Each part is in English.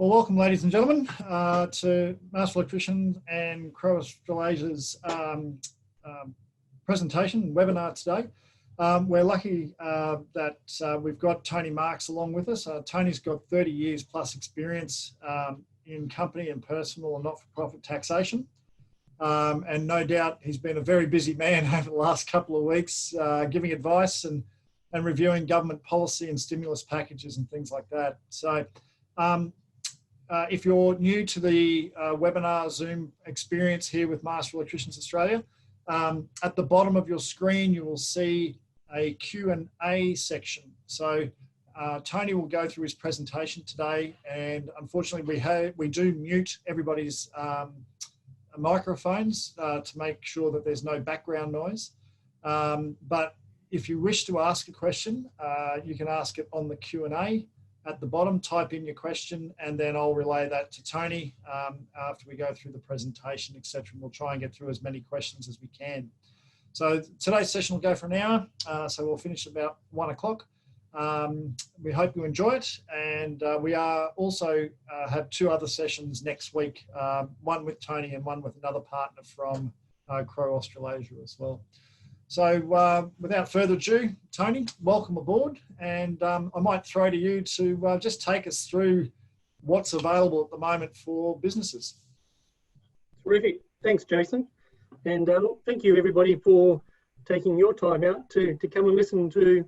Well, welcome, ladies and gentlemen, to Master Electricians and Crow Australasia's presentation webinar today. We're lucky that we've got Tony Marks along with us. Tony's got 30 years plus experience in company and personal and not-for-profit taxation. And no doubt he's been a very busy man over the last couple of weeks, giving advice and reviewing government policy and stimulus packages and things like that. So if you're new to the webinar Zoom experience here with Master Electricians Australia, at the bottom of your screen, you will see a Q&A section. So Tony will go through his presentation today, and unfortunately we do mute everybody's microphones to make sure that there's no background noise. But if you wish to ask a question, you can ask it on the Q&A at the bottom. Type in your question, and then I'll relay that to Tony after we go through the presentation, etc. And we'll try and get through as many questions as we can. So today's session will go for an hour, so we'll finish about 1 o'clock. We hope you enjoy it, and we are also have 2 other sessions next week, one with Tony and one with another partner from Crow Australasia as well. So without further ado, Tony, welcome aboard, and I might throw to you to just take us through what's available at the moment for businesses. Terrific. Thanks, Jason. And thank you, everybody, for taking your time out to come and listen to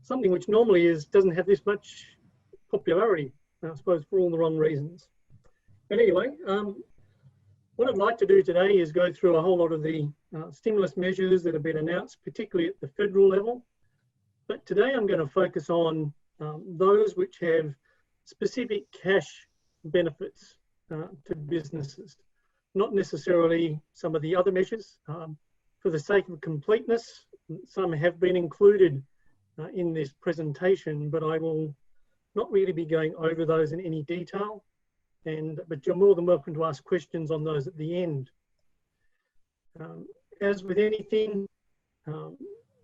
something which normally doesn't have this much popularity, I suppose, for all the wrong reasons. But anyway, what I'd like to do today is go through a whole lot of the stimulus measures that have been announced, particularly at the federal level. But today I'm going to focus on those which have specific cash benefits to businesses, not necessarily some of the other measures. For the sake of completeness, some have been included in this presentation, but I will not really be going over those in any detail. But you're more than welcome to ask questions on those at the end. As with anything,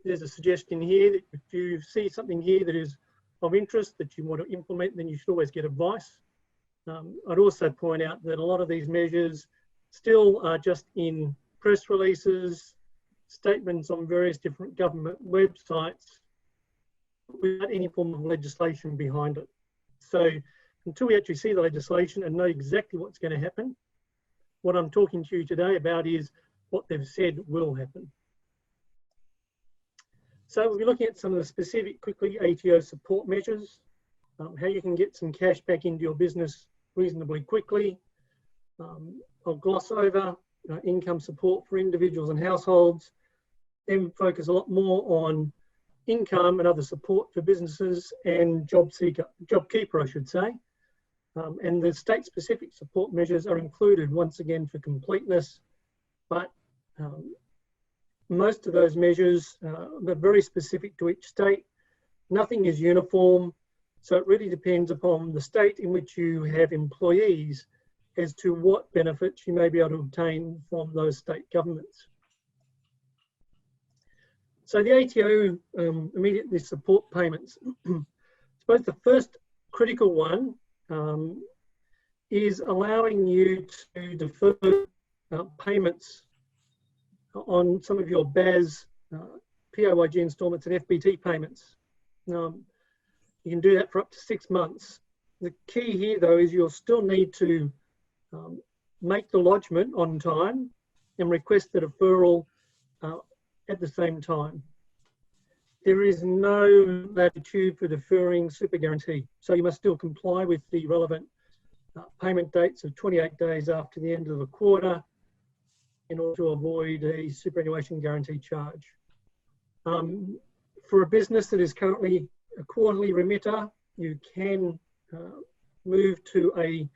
there's a suggestion here that if you see something here that is of interest that you want to implement, then you should always get advice. I'd also point out that a lot of these measures still are just in press releases, statements on various different government websites, without any form of legislation behind it. So until we actually see the legislation and know exactly what's going to happen, what I'm talking to you today about is what they've said will happen. So we'll be looking at some of the specific, quickly, ATO support measures, how you can get some cash back into your business reasonably quickly. I'll gloss over income support for individuals and households, then focus a lot more on income and other support for businesses and JobKeeper, I should say. And the state-specific support measures are included, once again, for completeness, but most of those measures are very specific to each state. Nothing is uniform, so it really depends upon the state in which you have employees as to what benefits you may be able to obtain from those state governments. So the ATO immediately support payments. I suppose the first critical one is allowing you to defer payments on some of your BAS, PAYG instalments and FBT payments. You can do that for up to 6 months. The key here, though, is you'll still need to make the lodgement on time and request the deferral at the same time. There is no latitude for deferring super guarantee, so you must still comply with the relevant payment dates of 28 days after the end of the quarter in order to avoid a superannuation guarantee charge. For a business that is currently a quarterly remitter, you can move to a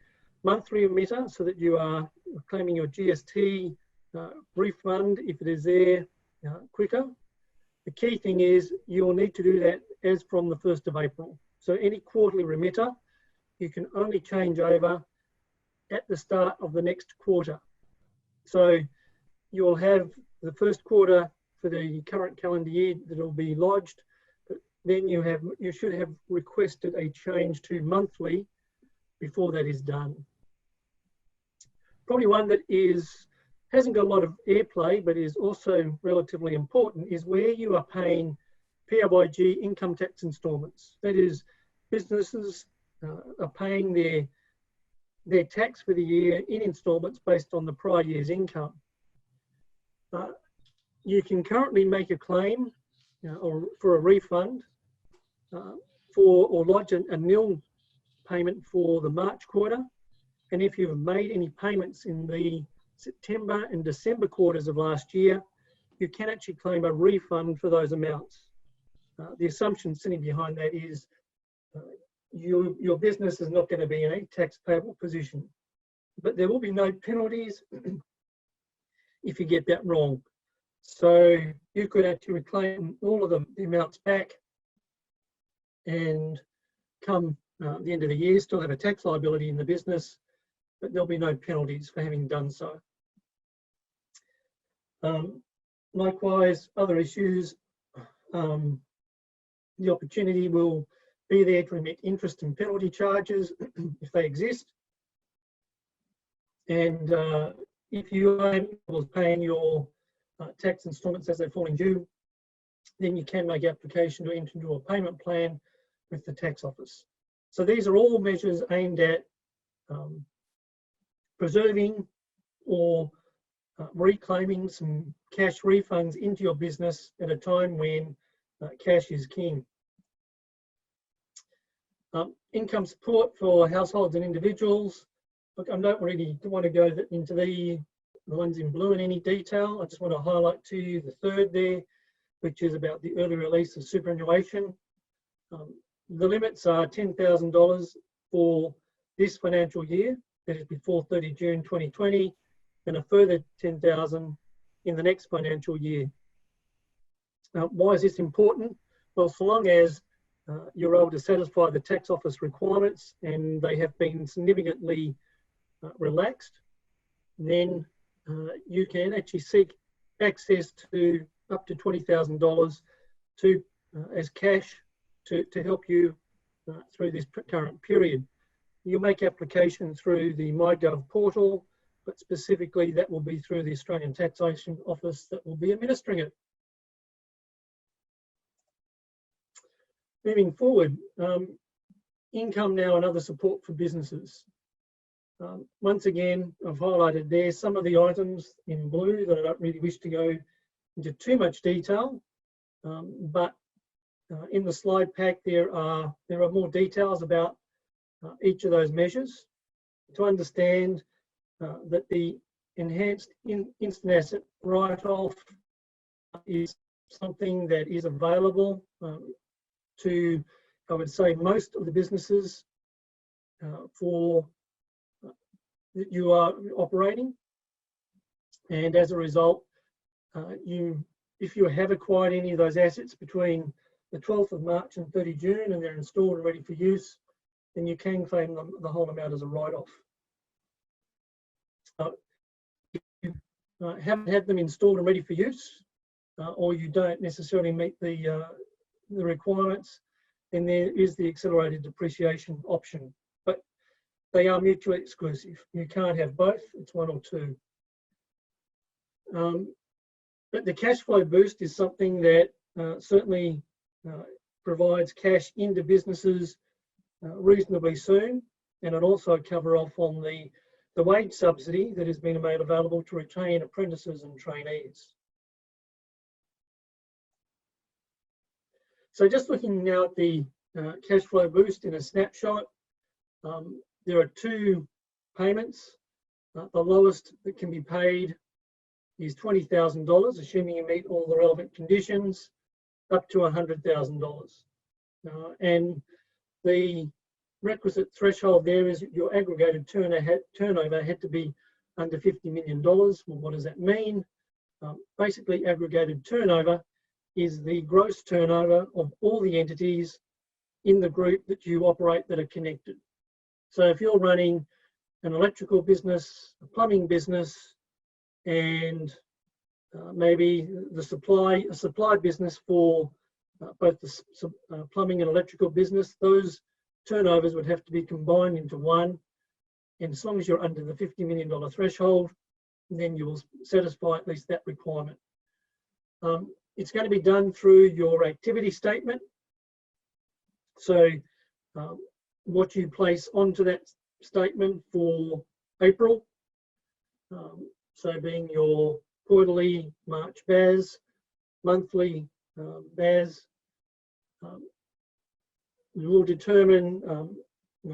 monthly remitter so that you are claiming your GST refund if it is there quicker. The key thing is you'll need to do that as from the 1st of April. So any quarterly remitter, you can only change over at the start of the next quarter. So you'll have the first quarter for the current calendar year that will be lodged, but then you should have requested a change to monthly before that is done. Probably one that hasn't got a lot of airplay, but is also relatively important, is where you are paying PAYG income tax instalments. That is, businesses are paying their tax for the year in instalments based on the prior year's income. You can currently make a claim or for a refund or lodge a nil payment for the March quarter. And if you've made any payments in the September and December quarters of last year, you can actually claim a refund for those amounts. The assumption sitting behind that is your business is not going to be in a tax payable position, but there will be no penalties if you get that wrong. So you could actually reclaim all of the amounts back and come the end of the year, still have a tax liability in the business, but there'll be no penalties for having done so. Likewise, other issues, the opportunity will be there to remit interest and penalty charges if they exist. And if you are paying your tax instalments as they're falling due, then you can make application to enter into a payment plan with the tax office. So these are all measures aimed at preserving or reclaiming some cash refunds into your business at a time when cash is king. Income support for households and individuals. Look, I don't really want to go into the ones in blue in any detail. I just want to highlight to you the third there, which is about the early release of superannuation. The limits are $10,000 for this financial year, that is before 30 June 2020, and a further $10,000 in the next financial year. Why is this important? Well, so long as you're able to satisfy the tax office requirements and they have been significantly relaxed, then you can actually seek access to up to $20,000 as cash to help you through this current period. You make application through the MyGov portal, but specifically that will be through the Australian Taxation Office that will be administering it. Moving forward, income now and other support for businesses. Once again, I've highlighted there some of the items in blue that I don't really wish to go into too much detail, but in the slide pack there are more details about each of those measures to understand that the enhanced instant asset write-off is something that is available to, I would say, most of the businesses that you are operating. And as a result, if you have acquired any of those assets between the 12th of March and 30 June and they're installed and ready for use, then you can claim the whole amount as a write-off. If you haven't had them installed and ready for use, or you don't necessarily meet the requirements, then there is the accelerated depreciation option. But they are mutually exclusive. You can't have both, it's one or two. But the cash flow boost is something that certainly provides cash into businesses reasonably soon, and it also cover off on the wage subsidy that has been made available to retain apprentices and trainees. So just looking now at the cash flow boost in a snapshot, there are two payments. The lowest that can be paid is $20,000, assuming you meet all the relevant conditions, up to $100,000. And the requisite threshold there is your aggregated turnover had to be under $50 million. Well, what does that mean? Basically, aggregated turnover is the gross turnover of all the entities in the group that you operate that are connected. So if you're running an electrical business, a plumbing business, and maybe a supply business for both the plumbing and electrical business, those turnovers would have to be combined into one. And as long as you're under the $50 million threshold, then you will satisfy at least that requirement. It's going to be done through your activity statement. So what you place onto that statement for April, so being your quarterly March BAS, monthly BAS, will determine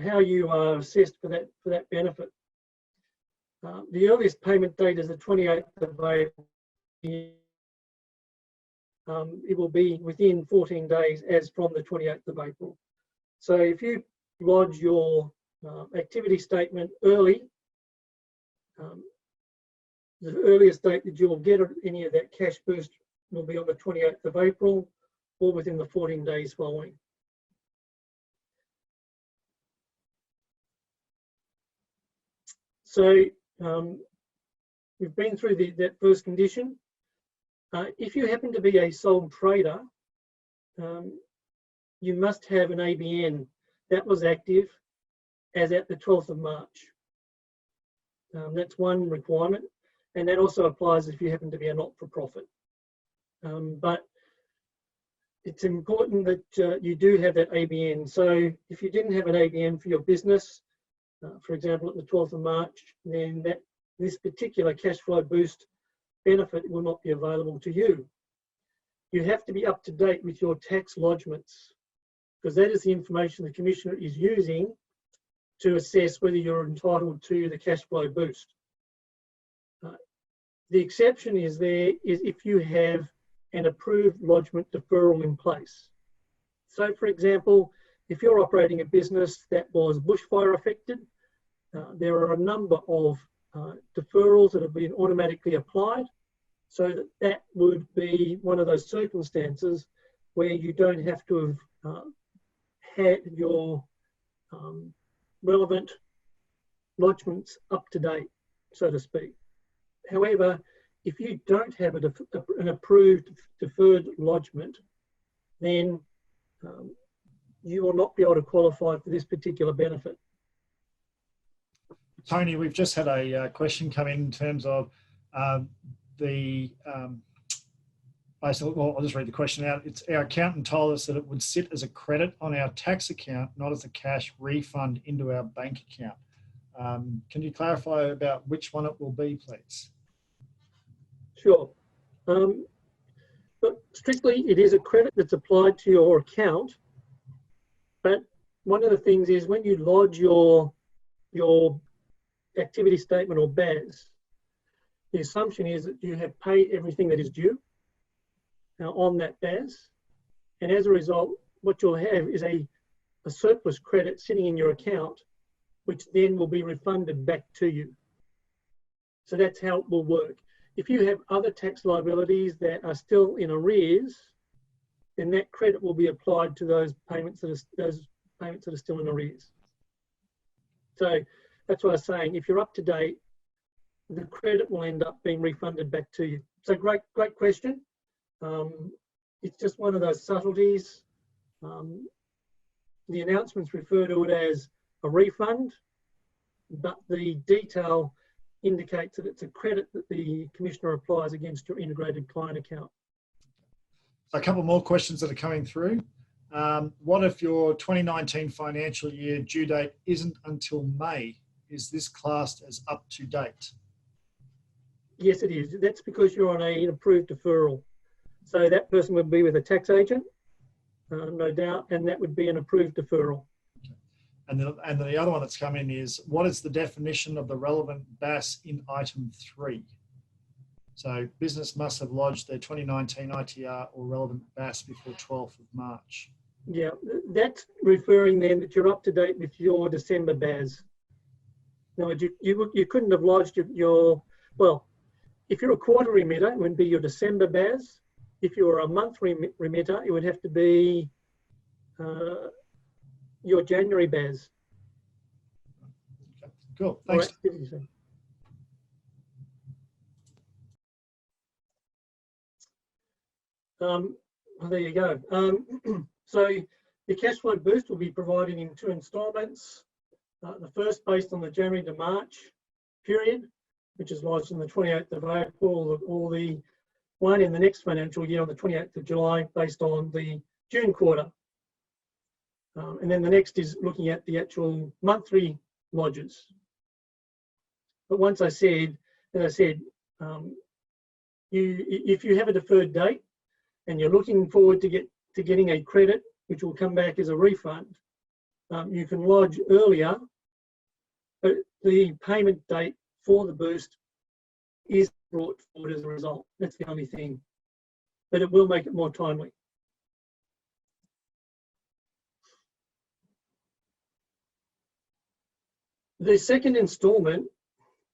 how you are assessed for that benefit. The earliest payment date is the 28th of April. It will be within 14 days as from the 28th of April. So if you lodge your activity statement early, the earliest date that you will get any of that cash boost will be on the 28th of April or within the 14 days following. So we've been through that first condition. If you happen to be a sole trader, you must have an ABN that was active as at the 12th of March. That's one requirement, and that also applies if you happen to be a not-for-profit. But it's important that you do have that ABN. So if you didn't have an ABN for your business, for example, at the 12th of March, then this particular cash flow boost benefit will not be available to you. You have to be up to date with your tax lodgements, because that is the information the Commissioner is using to assess whether you're entitled to the cash flow boost. The exception is if you have an approved lodgement deferral in place. So, for example, if you're operating a business that was bushfire affected, there are a number of deferrals that have been automatically applied, so that would be one of those circumstances where you don't have to have had your relevant lodgements up to date, so to speak. However, if you don't have an approved deferred lodgement, then you will not be able to qualify for this particular benefit. Tony, we've just had a question come in terms of well, I'll just read the question out. It's our accountant told us that it would sit as a credit on our tax account, not as a cash refund into our bank account. Can you clarify about which one it will be, please? Sure. But strictly, it is a credit that's applied to your account. But one of the things is when you lodge your activity statement or BAS, the assumption is that you have paid everything that is due on that BAS. And as a result, what you'll have is a surplus credit sitting in your account, which then will be refunded back to you. So that's how it will work. If you have other tax liabilities that are still in arrears, then that credit will be applied to those payments that are still in arrears. So that's what I was saying. If you're up to date, the credit will end up being refunded back to you. So great question. It's just one of those subtleties. The announcements refer to it as a refund, but the detail indicates that it's a credit that the Commissioner applies against your integrated client account. So a couple more questions that are coming through. What if your 2019 financial year due date isn't until May? Is this classed as up to date? Yes, it is. That's because you're on an approved deferral. So that person would be with a tax agent, no doubt, and that would be an approved deferral. And the other one that's come in is, what is the definition of the relevant BAS in item 3? So business must have lodged their 2019 ITR or relevant BAS before 12th of March. Yeah, that's referring then that you're up to date with your December BAS. No, you couldn't have lodged well, if you're a quarter remitter, it would be your December BAS. If you were a monthly remitter, it would have to be your January BAS. Okay, cool, thanks. Well, there you go. So The cash flow boost will be provided in 2 instalments. The first based on the January to March period, which is lodged on the 28th of April, or the one in the next financial year on the 28th of July based on the June quarter. And then the next is looking at the actual monthly lodges. But once I said, as I said, if you have a deferred date and you're looking forward to getting a credit, which will come back as a refund, you can lodge earlier, but the payment date for the boost is brought forward as a result. That's the only thing, but it will make it more timely. The second instalment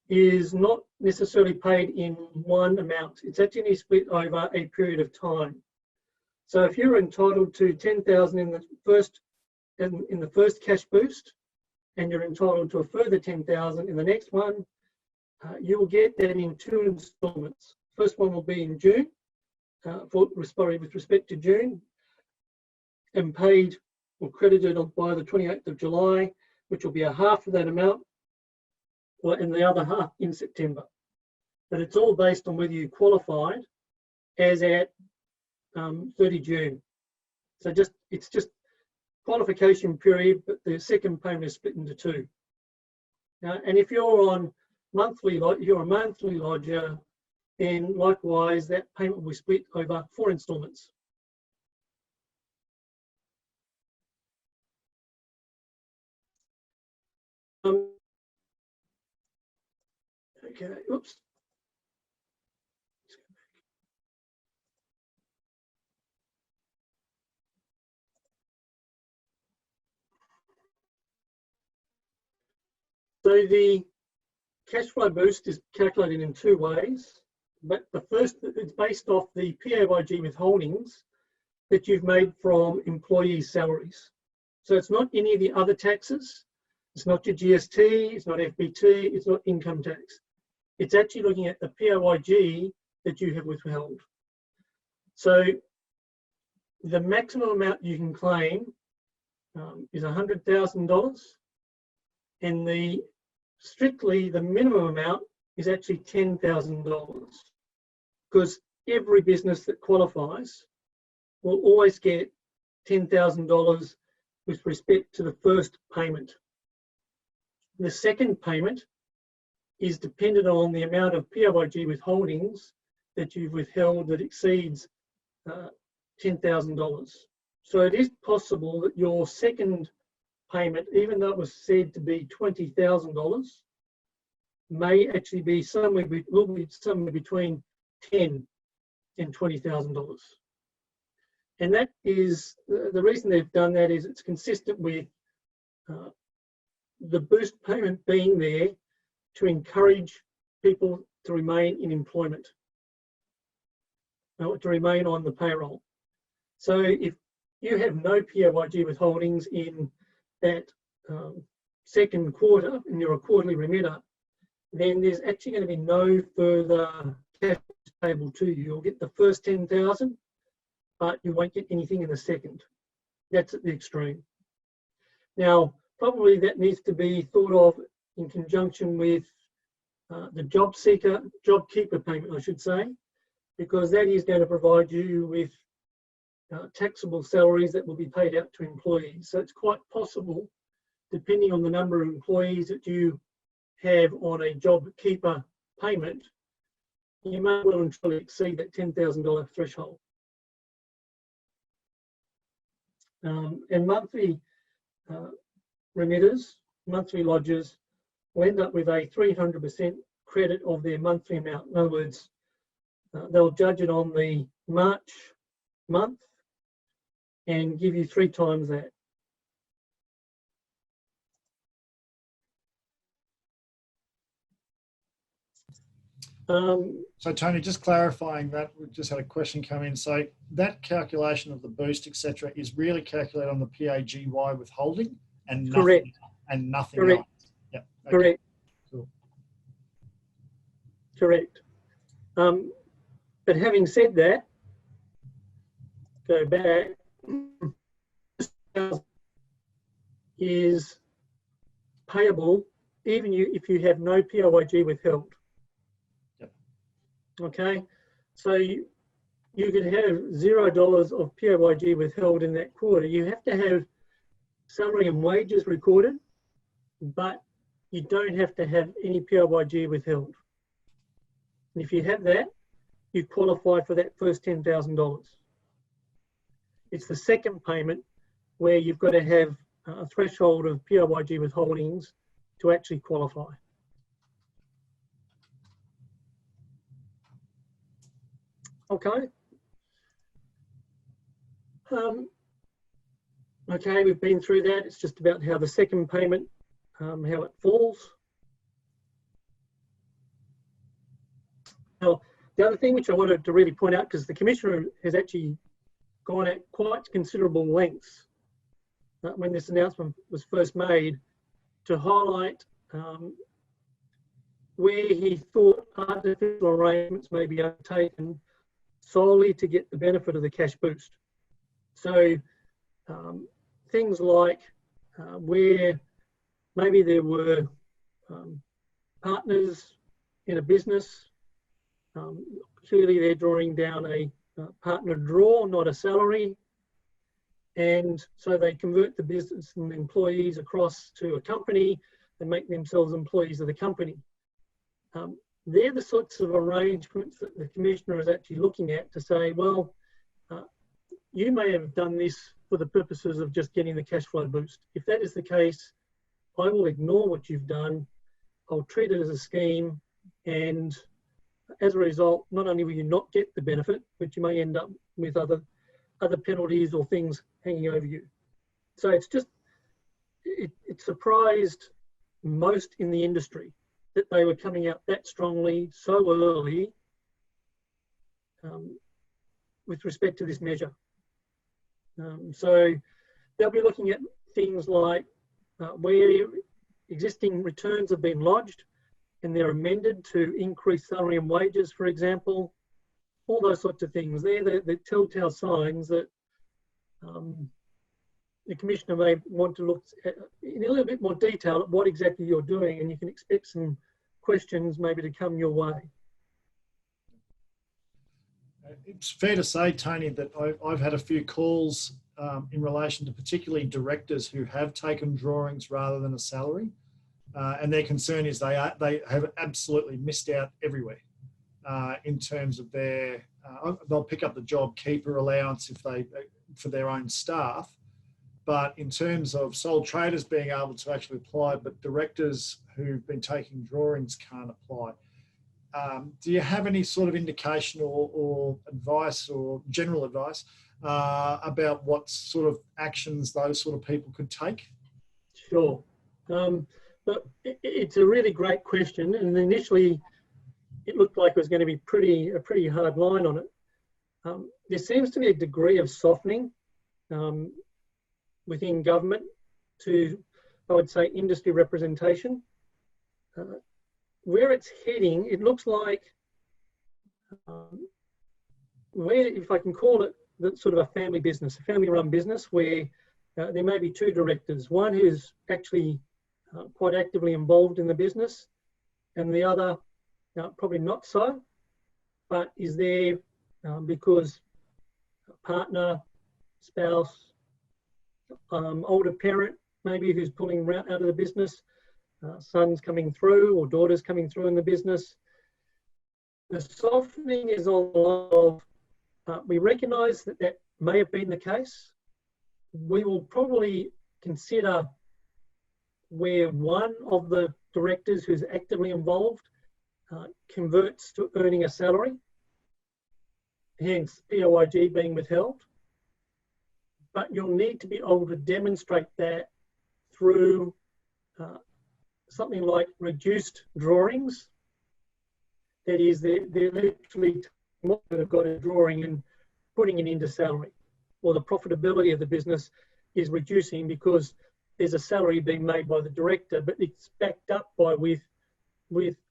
is not necessarily paid in one amount. It's actually split over a period of time. So if you're entitled to 10,000 in the first cash boost, and you're entitled to a further 10,000 in the next one, you will get that in 2 instalments. First one will be in June, with respect to June, and paid or credited by the 28th of July, which will be a half of that amount, and the other half in September. But it's all based on whether you qualified as at 30 June. So it's just qualification period, but the second payment is split into 2. Now, and if you're on you're a monthly lodger, then likewise that payment will be split over 4 instalments. Okay, oops. So the cash flow boost is calculated in 2 ways, but the first, it's based off the PAYG withholdings that you've made from employee salaries. So it's not any of the other taxes. It's not your GST, it's not FBT, it's not income tax. It's actually looking at the PAYG that you have withheld. So the maximum amount you can claim is $100,000, and strictly the minimum amount is actually $10,000, because every business that qualifies will always get $10,000 with respect to the first payment. The second payment is dependent on the amount of PAYG withholdings that you've withheld that exceeds $10,000. So it is possible that your second payment, even though it was said to be $20,000, may actually be somewhere between $10,000 and $20,000. And that is the reason they've done that is it's consistent with the boost payment being there to encourage people to remain in employment, to remain on the payroll. So if you have no PAYG withholdings in that second quarter and you're a quarterly remitter, then there's actually going to be no further cash payable to you. You'll get the first 10,000, but you won't get anything in the second. That's at the extreme. Now, probably that needs to be thought of in conjunction with the JobKeeper payment, I should say, because that is going to provide you with taxable salaries that will be paid out to employees. So it's quite possible, depending on the number of employees that you have on a JobKeeper payment, you may well and truly exceed that $10,000 threshold. And monthly remitters, monthly lodgers, will end up with a 300% credit of their monthly amount. In other words, they'll judge it on the March month and give you 3 times that. So Tony, just clarifying that, we just had a question come in. So that calculation of the boost, etc., is really calculated on the PAYG withholding and nothing, correct, and nothing correct, else. Yep. Okay. Correct, cool. Correct. But having said that, go back. is payable even if you have no PAYG withheld. Yep. Okay, so you could have $0 of PAYG withheld in that quarter. You have to have salary and wages recorded, but you don't have to have any PAYG withheld. And if you have that, you qualify for that first $10,000. It's the second payment where you've got to have a threshold of PAYG withholdings to actually qualify. Okay. Okay, we've been through that. It's just about how the second payment, how it falls. Now, the other thing which I wanted to really point out, because the Commissioner has actually gone at quite considerable lengths when this announcement was first made, to highlight where he thought artificial arrangements may be undertaken solely to get the benefit of the cash boost. So things like where maybe there were partners in a business, clearly they're drawing down a partner draw, not a salary. And so they convert the business and employees across to a company and make themselves employees of the company. They're the sorts of arrangements that the Commissioner is actually looking at to say, well, you may have done this for the purposes of just getting the cash flow boost. If that is the case, I will ignore what you've done. I'll treat it as a scheme, and as a result, not only will you not get the benefit, but you may end up with other penalties or things hanging over you. So it's just, it surprised most in the industry that they were coming out that strongly so early with respect to this measure. So they'll be looking at things like where existing returns have been lodged and they're amended to increase salary and wages, for example, all those sorts of things. They're the telltale signs that the Commissioner may want to look at in a little bit more detail at what exactly you're doing, and you can expect some questions maybe to come your way. It's fair to say, Tony, that I've had a few calls in relation to particularly directors who have taken drawings rather than a salary. And their concern is they have absolutely missed out everywhere in terms of their, they'll pick up the JobKeeper allowance if they, for their own staff. But in terms of sole traders being able to actually apply, but directors who've been taking drawings can't apply. Do you have any sort of indication or advice or general advice about what sort of actions those sort of people could take? Sure. But it's a really great question, and initially it looked like it was going to be a pretty hard line on it. There seems to be a degree of softening within government to, I would say, industry representation. Where it's heading, it looks like, where, if I can call it, that's sort of a family business, a family-run business where there may be two directors, one who's actually quite actively involved in the business, and the other probably not so, but is there because partner, spouse, older parent maybe who's pulling out of the business, sons coming through or daughters coming through in the business. The softening is on the line of, we recognise that that may have been the case. We will probably consider where one of the directors who's actively involved converts to earning a salary, hence PAYG being withheld. But you'll need to be able to demonstrate that through something like reduced drawings. That is, they're literally have got a drawing and putting it into salary, or the profitability of the business is reducing because there's a salary being made by the director, but it's backed up by with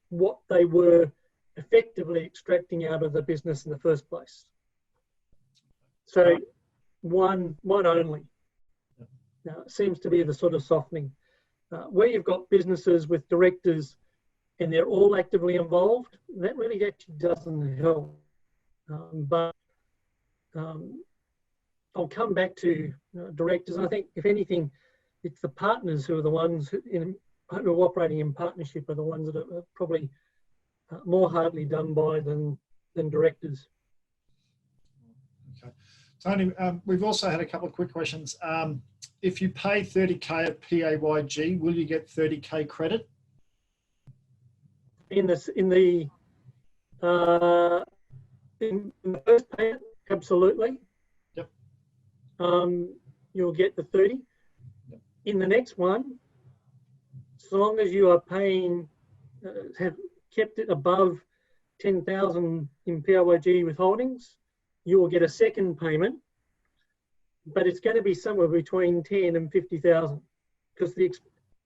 what they were effectively extracting out of the business in the first place. So one only. seems to be the sort of softening. Where you've got businesses with directors and they're all actively involved, that really actually doesn't help. But I'll come back to directors. I think, if anything, it's the partners who are the ones who are operating in partnership are the ones that are probably more hardly done by than directors. Okay. Tony, we've also had a couple of quick questions. If you pay 30K at PAYG, will you get 30K credit? In the first payment, absolutely. Yep. You'll get the 30. Yep. In the next one, so long as you are paying, have kept it above 10,000 in PAYG withholdings, you will get a second payment, but it's going to be somewhere between 10 and 50,000, because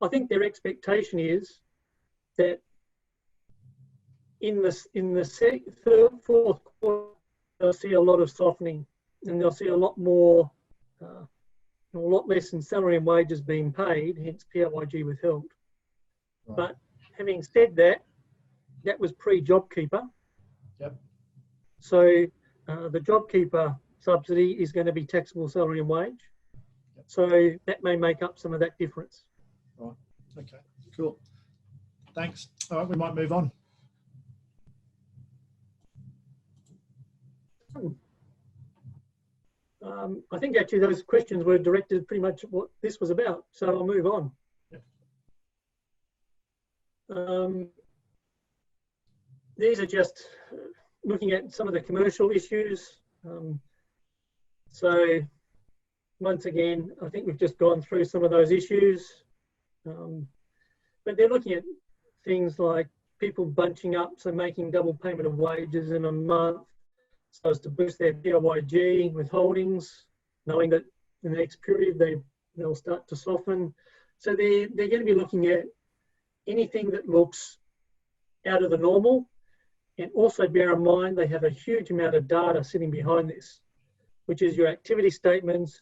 I think their expectation is that in the fourth quarter, they'll see a lot of softening, and they'll see a lot more, a lot less in salary and wages being paid, hence PAYG withheld. Right. But having said that, that was pre-JobKeeper. Yep. So the JobKeeper subsidy is going to be taxable salary and wage. Yep. So that may make up some of that difference. Right. Okay. Cool. Thanks. All right, we might move on. I think actually those questions were directed pretty much what this was about, so I'll move on. Yep. These are just looking at some of the commercial issues. So once again, I think we've just gone through some of those issues, but they're looking at things like people bunching up, so making double payment of wages in a month, so as to boost their PAYG withholdings, knowing that in the next period they'll start to soften. So they're going to be looking at anything that looks out of the normal, and also bear in mind they have a huge amount of data sitting behind this, which is your activity statements,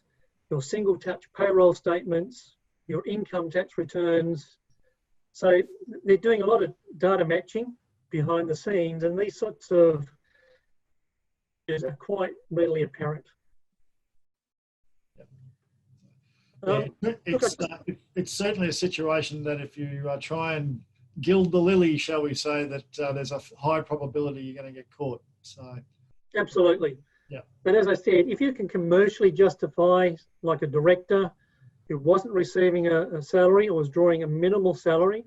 your single touch payroll statements, your income tax returns. So they're doing a lot of data matching behind the scenes, and these sorts of are quite readily apparent. Yeah, it's certainly a situation that if you try and gild the lily, shall we say, that there's a high probability you're going to get caught. So absolutely. Yeah. But as I said, if you can commercially justify, like a director who wasn't receiving a salary or was drawing a minimal salary,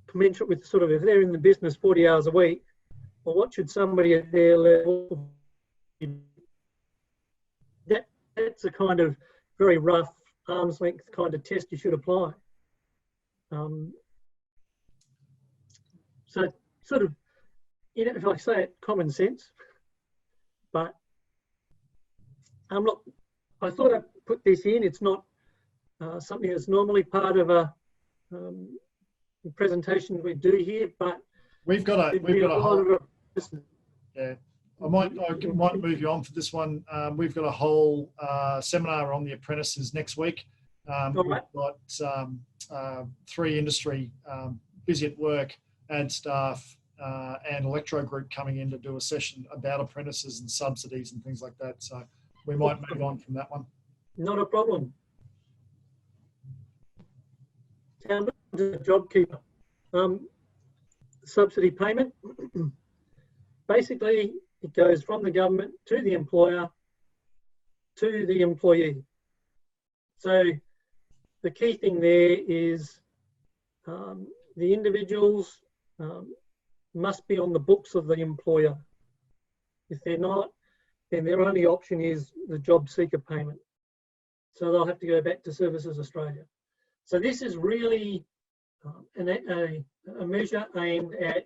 commensurate with sort of, if they're in the business 40 hours a week, well, what should somebody at their level do? That's a kind of very rough arm's length kind of test you should apply. So sort of, you know, if I say it, common sense, but I'm not, I thought I'd put this in. It's not something that's normally part of a presentation we do here, but we've got a whole, yeah. I might move you on for this one. We've got a whole seminar on the apprentices next week. We've got 3 industry busy at work, ad staff, and Electro Group coming in to do a session about apprentices and subsidies and things like that. So we might move on from that one. Not a problem. Now, the JobKeeper subsidy payment. Basically, it goes from the government to the employer to the employee. So the key thing there is the individuals must be on the books of the employer. If they're not, then their only option is the job seeker payment. So they'll have to go back to Services Australia. So this is really a measure aimed at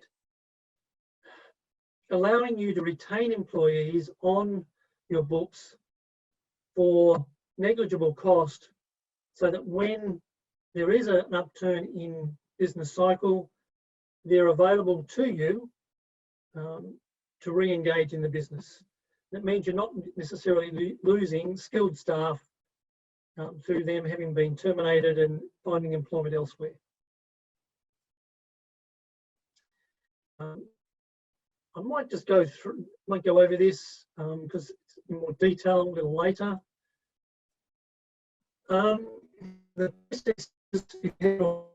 allowing you to retain employees on your books for negligible cost, so that when there is an upturn in business cycle, they're available to you to re-engage in the business. That means you're not necessarily losing skilled staff through them having been terminated and finding employment elsewhere. I might just go through, might go over this because it's in more detail a little later. The process is you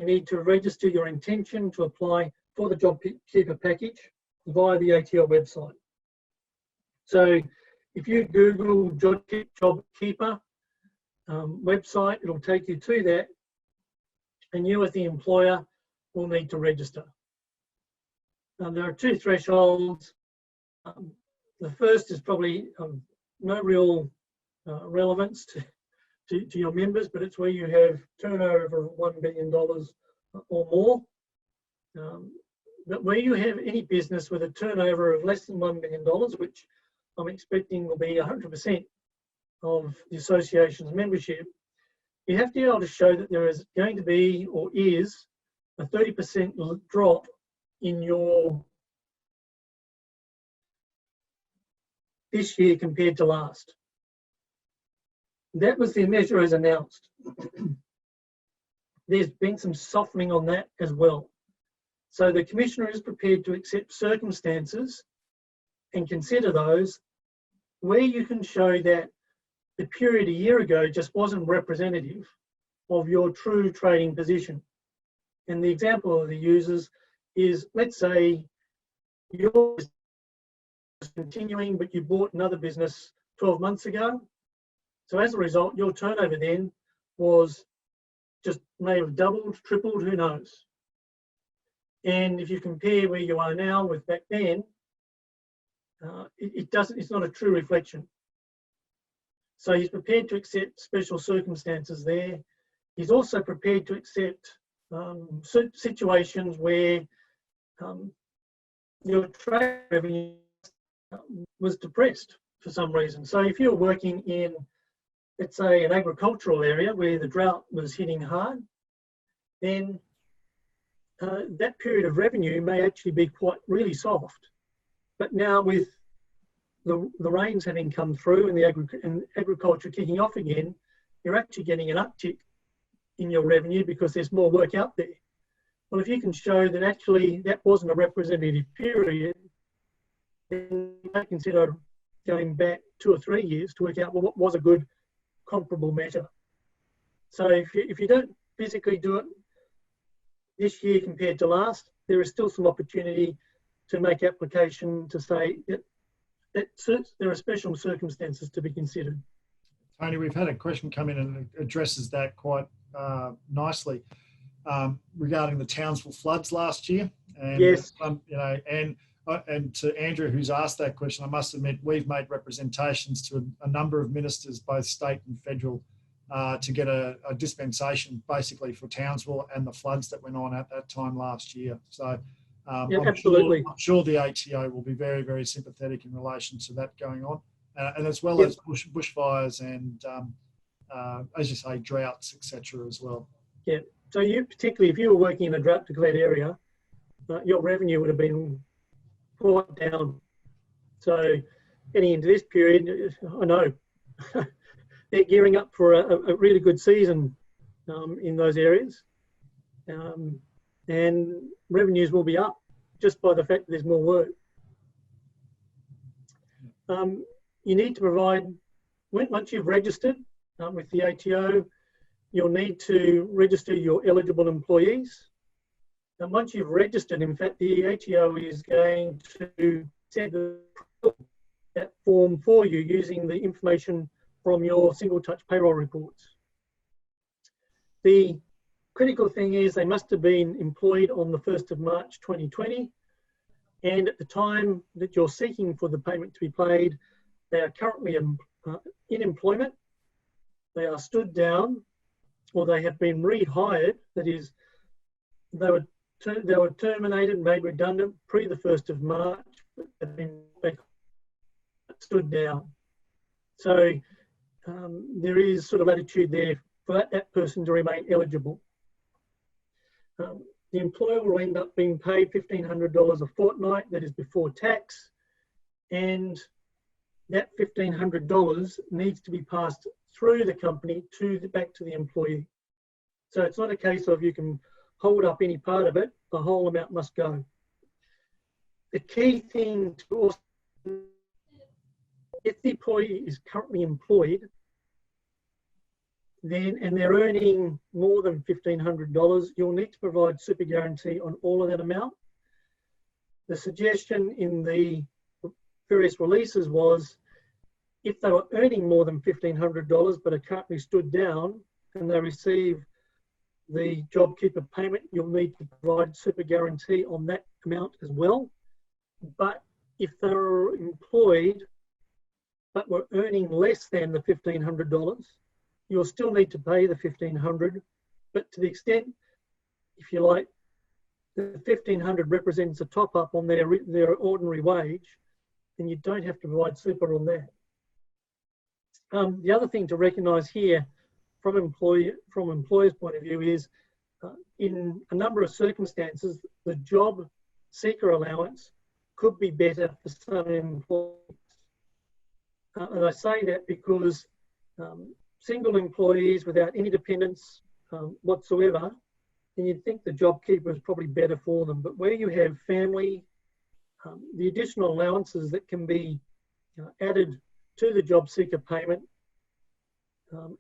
need to register your intention to apply for the JobKeeper package via the ATO website. So if you Google JobKeeper website, it'll take you to that, and you as the employer will need to register. There are two thresholds. The first is probably no real relevance to your members, but it's where you have turnover of $1 billion or more. But where you have any business with a turnover of less than $1 million, which I'm expecting will be 100% of the association's membership, you have to be able to show that there is going to be or is a 30% drop in your this year compared to last. That was the measure as announced. There's been some softening on that as well. So the Commissioner is prepared to accept circumstances and consider those where you can show that the period a year ago just wasn't representative of your true trading position. And the example of the users is, let's say you're continuing, but you bought another business 12 months ago. So as a result, your turnover then was just may have doubled, tripled, who knows. And if you compare where you are now with back then, it's not a true reflection. So he's prepared to accept special circumstances there. He's also prepared to accept situations where your trade revenue was depressed for some reason. So if you're working in, let's say, an agricultural area where the drought was hitting hard, then that period of revenue may actually be quite really soft. But now with the rains having come through and the agriculture kicking off again, you're actually getting an uptick in your revenue because there's more work out there. Well, if you can show that actually that wasn't a representative period, then you may consider going back 2 or 3 years to work out, well, what was a good comparable measure. So if you don't physically do it this year compared to last, there is still some opportunity to make application to say that there are special circumstances to be considered. Tony, we've had a question come in and addresses that quite nicely regarding the Townsville floods last year. And, yes. You know, and to Andrew, who's asked that question, I must admit we've made representations to a number of ministers, both state and federal, to get a dispensation basically for Townsville and the floods that went on at that time last year. So yeah, absolutely. I'm sure the ATO will be very, very sympathetic in relation to that going on, and as well as bushfires and, as you say, droughts, etc. as well. Yeah. So you, particularly if you were working in a drought-declared area, your revenue would have been quite down. So getting into this period, I know they're gearing up for a really good season in those areas. And revenues will be up just by the fact that there's more work. You need to provide, once you've registered with the ATO, you'll need to register your eligible employees. And once you've registered, in fact, the ATO is going to send that form for you using the information from your single touch payroll reports. The critical thing is they must have been employed on the 1st of March 2020, and at the time that you're seeking for the payment to be paid, they are currently in employment, they are stood down, or they have been rehired. That is, they were terminated, made redundant pre the 1st of March, but have been stood down. So there is sort of latitude there for that person to remain eligible. The employer will end up being paid $1,500 a fortnight, that is before tax, and that $1,500 needs to be passed through the company back to the employee. So it's not a case of you can hold up any part of it, the whole amount must go. The key thing to also, if the employee is currently employed, and they're earning more than $1,500, you'll need to provide super guarantee on all of that amount. The suggestion in the various releases was, if they were earning more than $1,500 but are currently stood down and they receive the JobKeeper payment, you'll need to provide super guarantee on that amount as well. But if they're employed but were earning less than the $1,500, you'll still need to pay the $1,500, but to the extent, if you like, the $1,500 represents a top up on their ordinary wage, then you don't have to provide super on that. The other thing to recognise here, from employer's point of view, is in a number of circumstances, the job seeker allowance could be better for some employees. And I say that because single employees without any dependents whatsoever, then you'd think the JobKeeper is probably better for them. But where you have family, the additional allowances that can be added to the job seeker payment,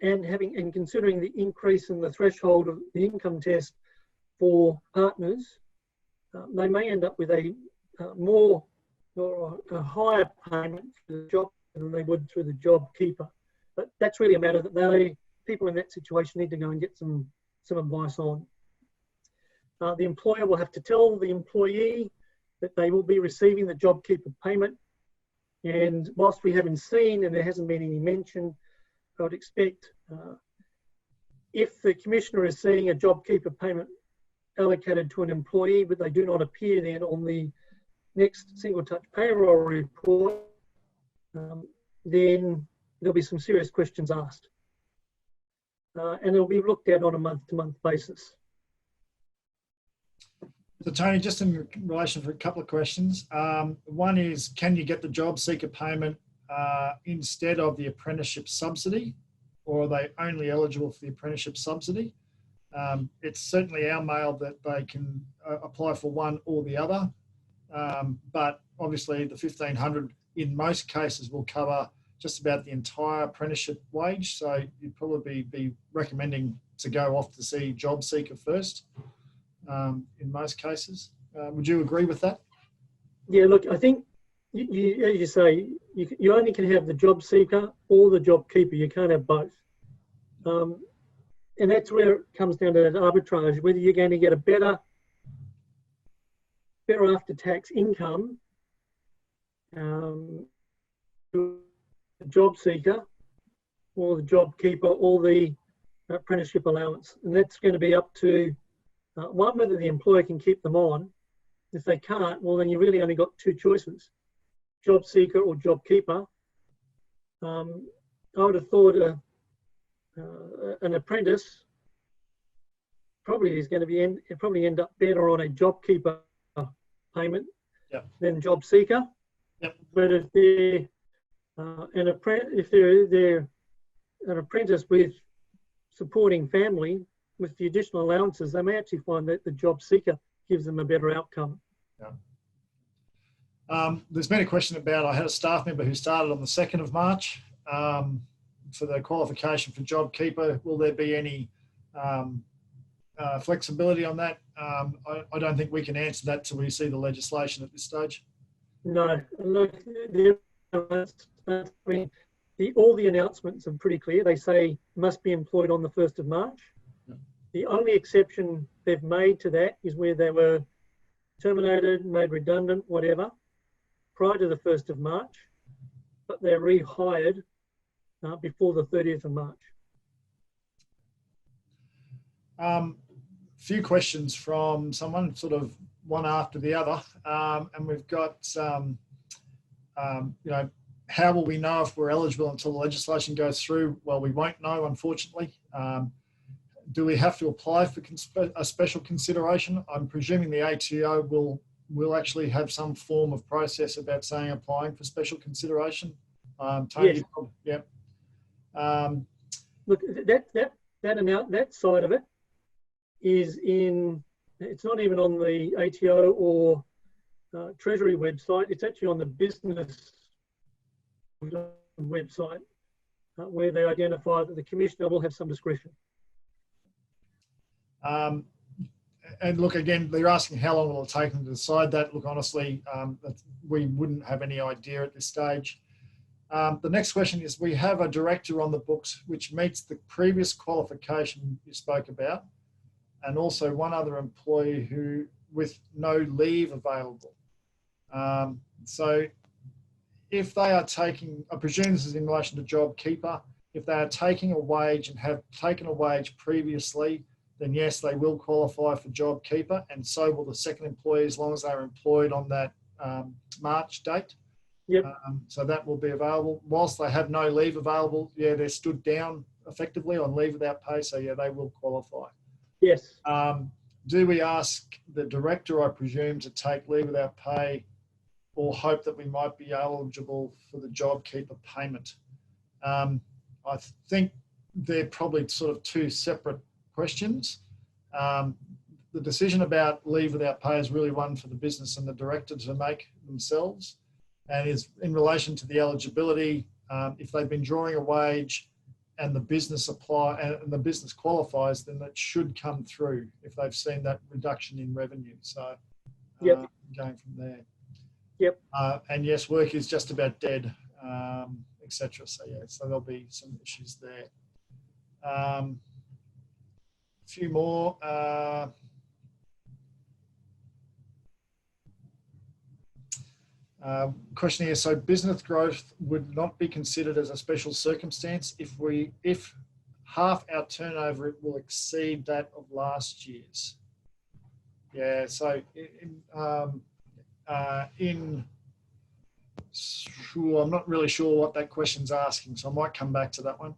and considering the increase in the threshold of the income test for partners, they may end up with a higher payment for the job than they would through the JobKeeper. But that's really a matter that people in that situation need to go and get some advice on. The employer will have to tell the employee that they will be receiving the JobKeeper payment. And whilst we haven't seen, and there hasn't been any mention, I would expect if the Commissioner is seeing a JobKeeper payment allocated to an employee, but they do not appear then on the next single touch payroll report, then there'll be some serious questions asked. And it'll be looked at on a month-to-month basis. So Tony, just in relation to a couple of questions. One is, can you get the job seeker payment instead of the apprenticeship subsidy, or are they only eligible for the apprenticeship subsidy? It's certainly our mail that they can apply for one or the other, but obviously the $1,500 in most cases will cover just about the entire apprenticeship wage, so you'd probably be recommending to go off to see job seeker first in most cases. Would you agree with that? Yeah, look, I think as you say, you only can have the job seeker or the JobKeeper. You can't have both. And that's where it comes down to that arbitrage, whether you're going to get a better after-tax income, the job seeker or the JobKeeper or the apprenticeship allowance. And that's going to be up to, one, whether the employer can keep them on. If they can't, well, then you really only got two choices, job seeker or JobKeeper. I would have thought an apprentice probably is going to be probably end up better on a JobKeeper payment than job seeker. Yep. But if they're they're an apprentice with supporting family with the additional allowances, they may actually find that the job seeker gives them a better outcome. Yeah. There's been a question about, I had a staff member who started on the 2nd of March for the qualification for JobKeeper. Will there be any flexibility on that? I don't think we can answer that till we see the legislation at this stage. No, look, all the announcements are pretty clear. They say must be employed on the 1st of March. Yeah. The only exception they've made to that is where they were terminated, made redundant, whatever, prior to the 1st of March, but they're rehired before the 30th of March. Few questions from someone, sort of one after the other, and we've got, how will we know if we're eligible until the legislation goes through? Well, we won't know, unfortunately. Do we have to apply for a special consideration? I'm presuming the ATO will actually have some form of process about saying applying for special consideration. Tony, yes. Yeah. look, that side of it is it's not even on the ATO or Treasury website. It's actually on the business website where they identify that the Commissioner will have some discretion. And look, again, they're asking how long will it take them to decide that. Look, honestly, we wouldn't have any idea at this stage. The next question is, we have a director on the books which meets the previous qualification you spoke about, and also one other employee who with no leave available. So if they are taking, I presume this is in relation to JobKeeper, if they are taking a wage and have taken a wage previously, then yes, they will qualify for JobKeeper, and so will the second employee as long as they're employed on that March date. Yep. So that will be available. Whilst they have no leave available, yeah, they're stood down effectively on leave without pay, so yeah, they will qualify. Yes. Do we ask the director, I presume, to take leave without pay or hope that we might be eligible for the JobKeeper payment? I think they're probably sort of two separate questions. The decision about leave without pay is really one for the business and the director to make themselves, and is in relation to the eligibility. If they've been drawing a wage and the business and the business qualifies, then that should come through if they've seen that reduction in revenue. So yep. Going from there. Yep. And yes, work is just about dead, etc. So yeah, so there'll be some issues there. A few more. Question here, so business growth would not be considered as a special circumstance if half our turnover will exceed that of last year's. Yeah, so I'm not really sure what that question's asking, so I might come back to that one.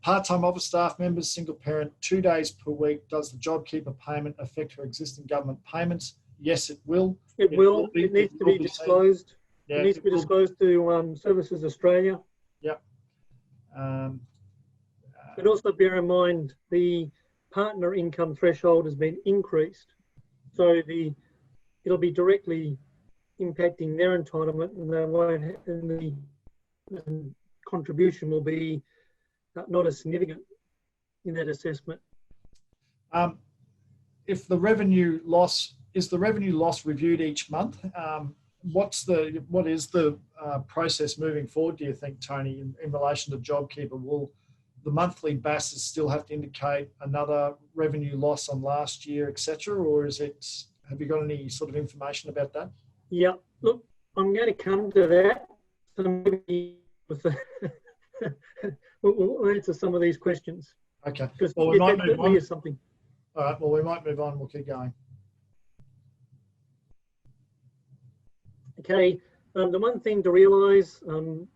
Part-time office staff members, single parent, 2 days per week. Does the JobKeeper payment affect her existing government payments? Yes, it will. It will. It needs to be disclosed. Yeah, it needs to be disclosed to Services Australia. Yep. But also bear in mind the partner income threshold has been increased, so it'll be directly impacting their entitlement, and they won't. And the contribution will be not as significant in that assessment. If the revenue loss is the revenue loss reviewed each month, what is the process moving forward, do you think, Tony, in relation to JobKeeper? Will the monthly BASs still have to indicate another revenue loss on last year, etc., or is it? Have you got any sort of information about that? Yeah, look, I'm going to come to that. So maybe we'll answer some of these questions. Okay. Because well, we might move on. Something. All right. Well, we might move on. We'll keep going. Okay. The one thing to realise: who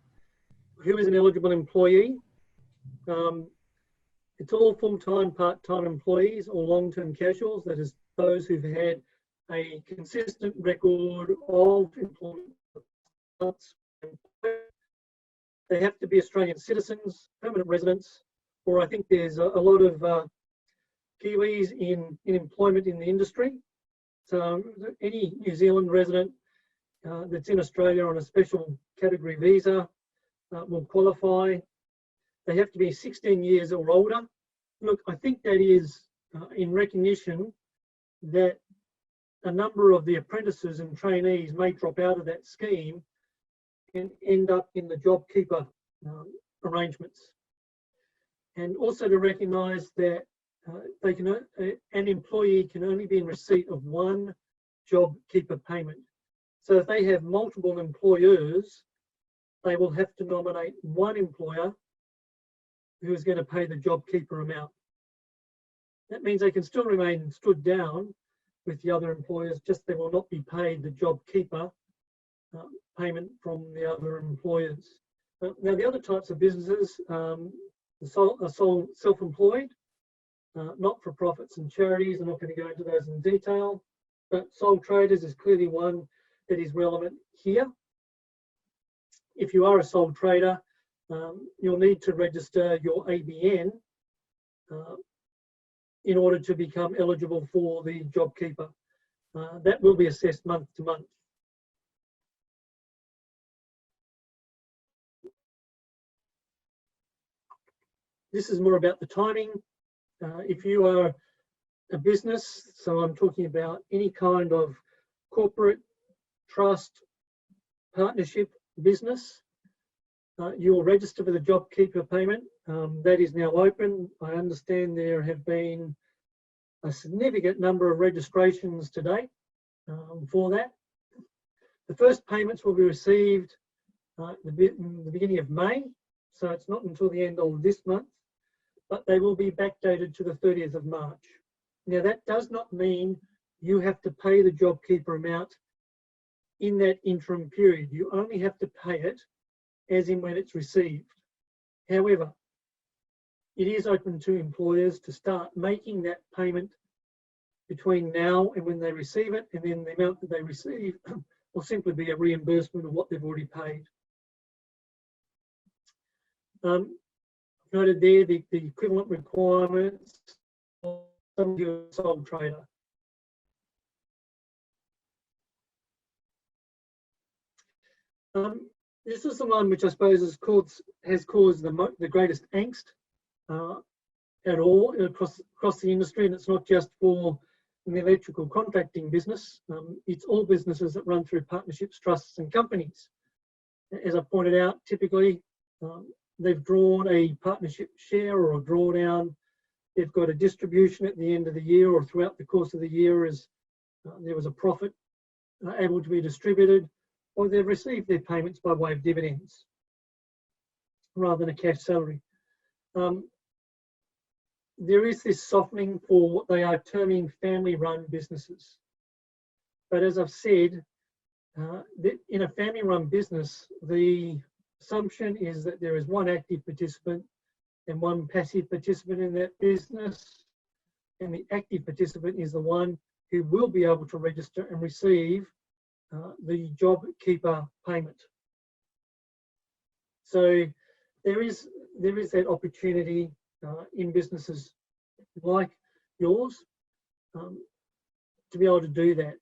is an eligible employee? It's all full-time, part-time employees or long-term casuals. That is, those who've had a consistent record of employment. They have to be Australian citizens, permanent residents, or I think there's a lot of Kiwis in employment in the industry. So any New Zealand resident that's in Australia on a special category visa will qualify. They have to be 16 years or older. Look, I think that is in recognition that a number of the apprentices and trainees may drop out of that scheme and end up in the JobKeeper arrangements. And also to recognise that an employee can only be in receipt of one JobKeeper payment. So if they have multiple employers, they will have to nominate one employer who is going to pay the JobKeeper amount. That means they can still remain stood down with the other employers, just they will not be paid the JobKeeper payment from the other employers. Now, the other types of businesses, sole self-employed, not-for-profits and charities, I'm not going to go into those in detail, but sole traders is clearly one that is relevant here. If you are a sole trader, you'll need to register your ABN in order to become eligible for the JobKeeper. That will be assessed month to month. This is more about the timing. If you are a business, so I'm talking about any kind of corporate, trust, partnership business, you'll register for the JobKeeper payment. That is now open. I understand there have been a significant number of registrations today for that. The first payments will be received in the beginning of May, so it's not until the end of this month, but they will be backdated to the 30th of March. Now, that does not mean you have to pay the JobKeeper amount in that interim period. You only have to pay it as in when it's received. However, it is open to employers to start making that payment between now and when they receive it, and then the amount that they receive will simply be a reimbursement of what they've already paid. Noted there the equivalent requirements of your sole trader. This is the one which I suppose has caused the greatest angst at all across the industry, and it's not just for an electrical contracting business. It's all businesses that run through partnerships, trusts, and companies. As I pointed out, typically they've drawn a partnership share or a drawdown. They've got a distribution at the end of the year or throughout the course of the year as there was a profit able to be distributed, or they've received their payments by way of dividends rather than a cash salary. There is this softening for what they are terming family-run businesses. But as I've said, in a family-run business, the assumption is that there is one active participant and one passive participant in that business, and the active participant is the one who will be able to register and receive the JobKeeper payment. So there is that opportunity in businesses like yours to be able to do that.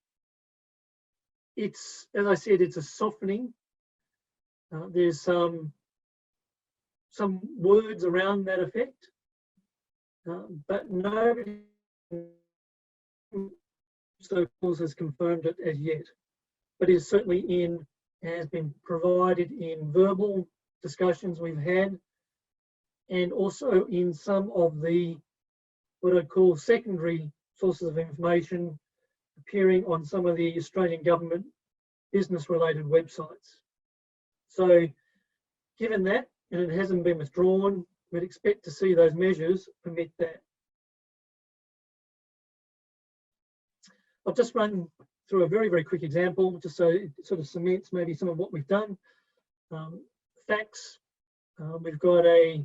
It's, as I said, it's a softening. There's some words around that effect, but nobody so has confirmed it as yet. But it is certainly has been provided in verbal discussions we've had, and also in some of the what I call secondary sources of information appearing on some of the Australian government business-related websites. So given that, and it hasn't been withdrawn, we'd expect to see those measures permit that. I'll just run through a very, very quick example, just so it sort of cements maybe some of what we've done. Facts, we've got a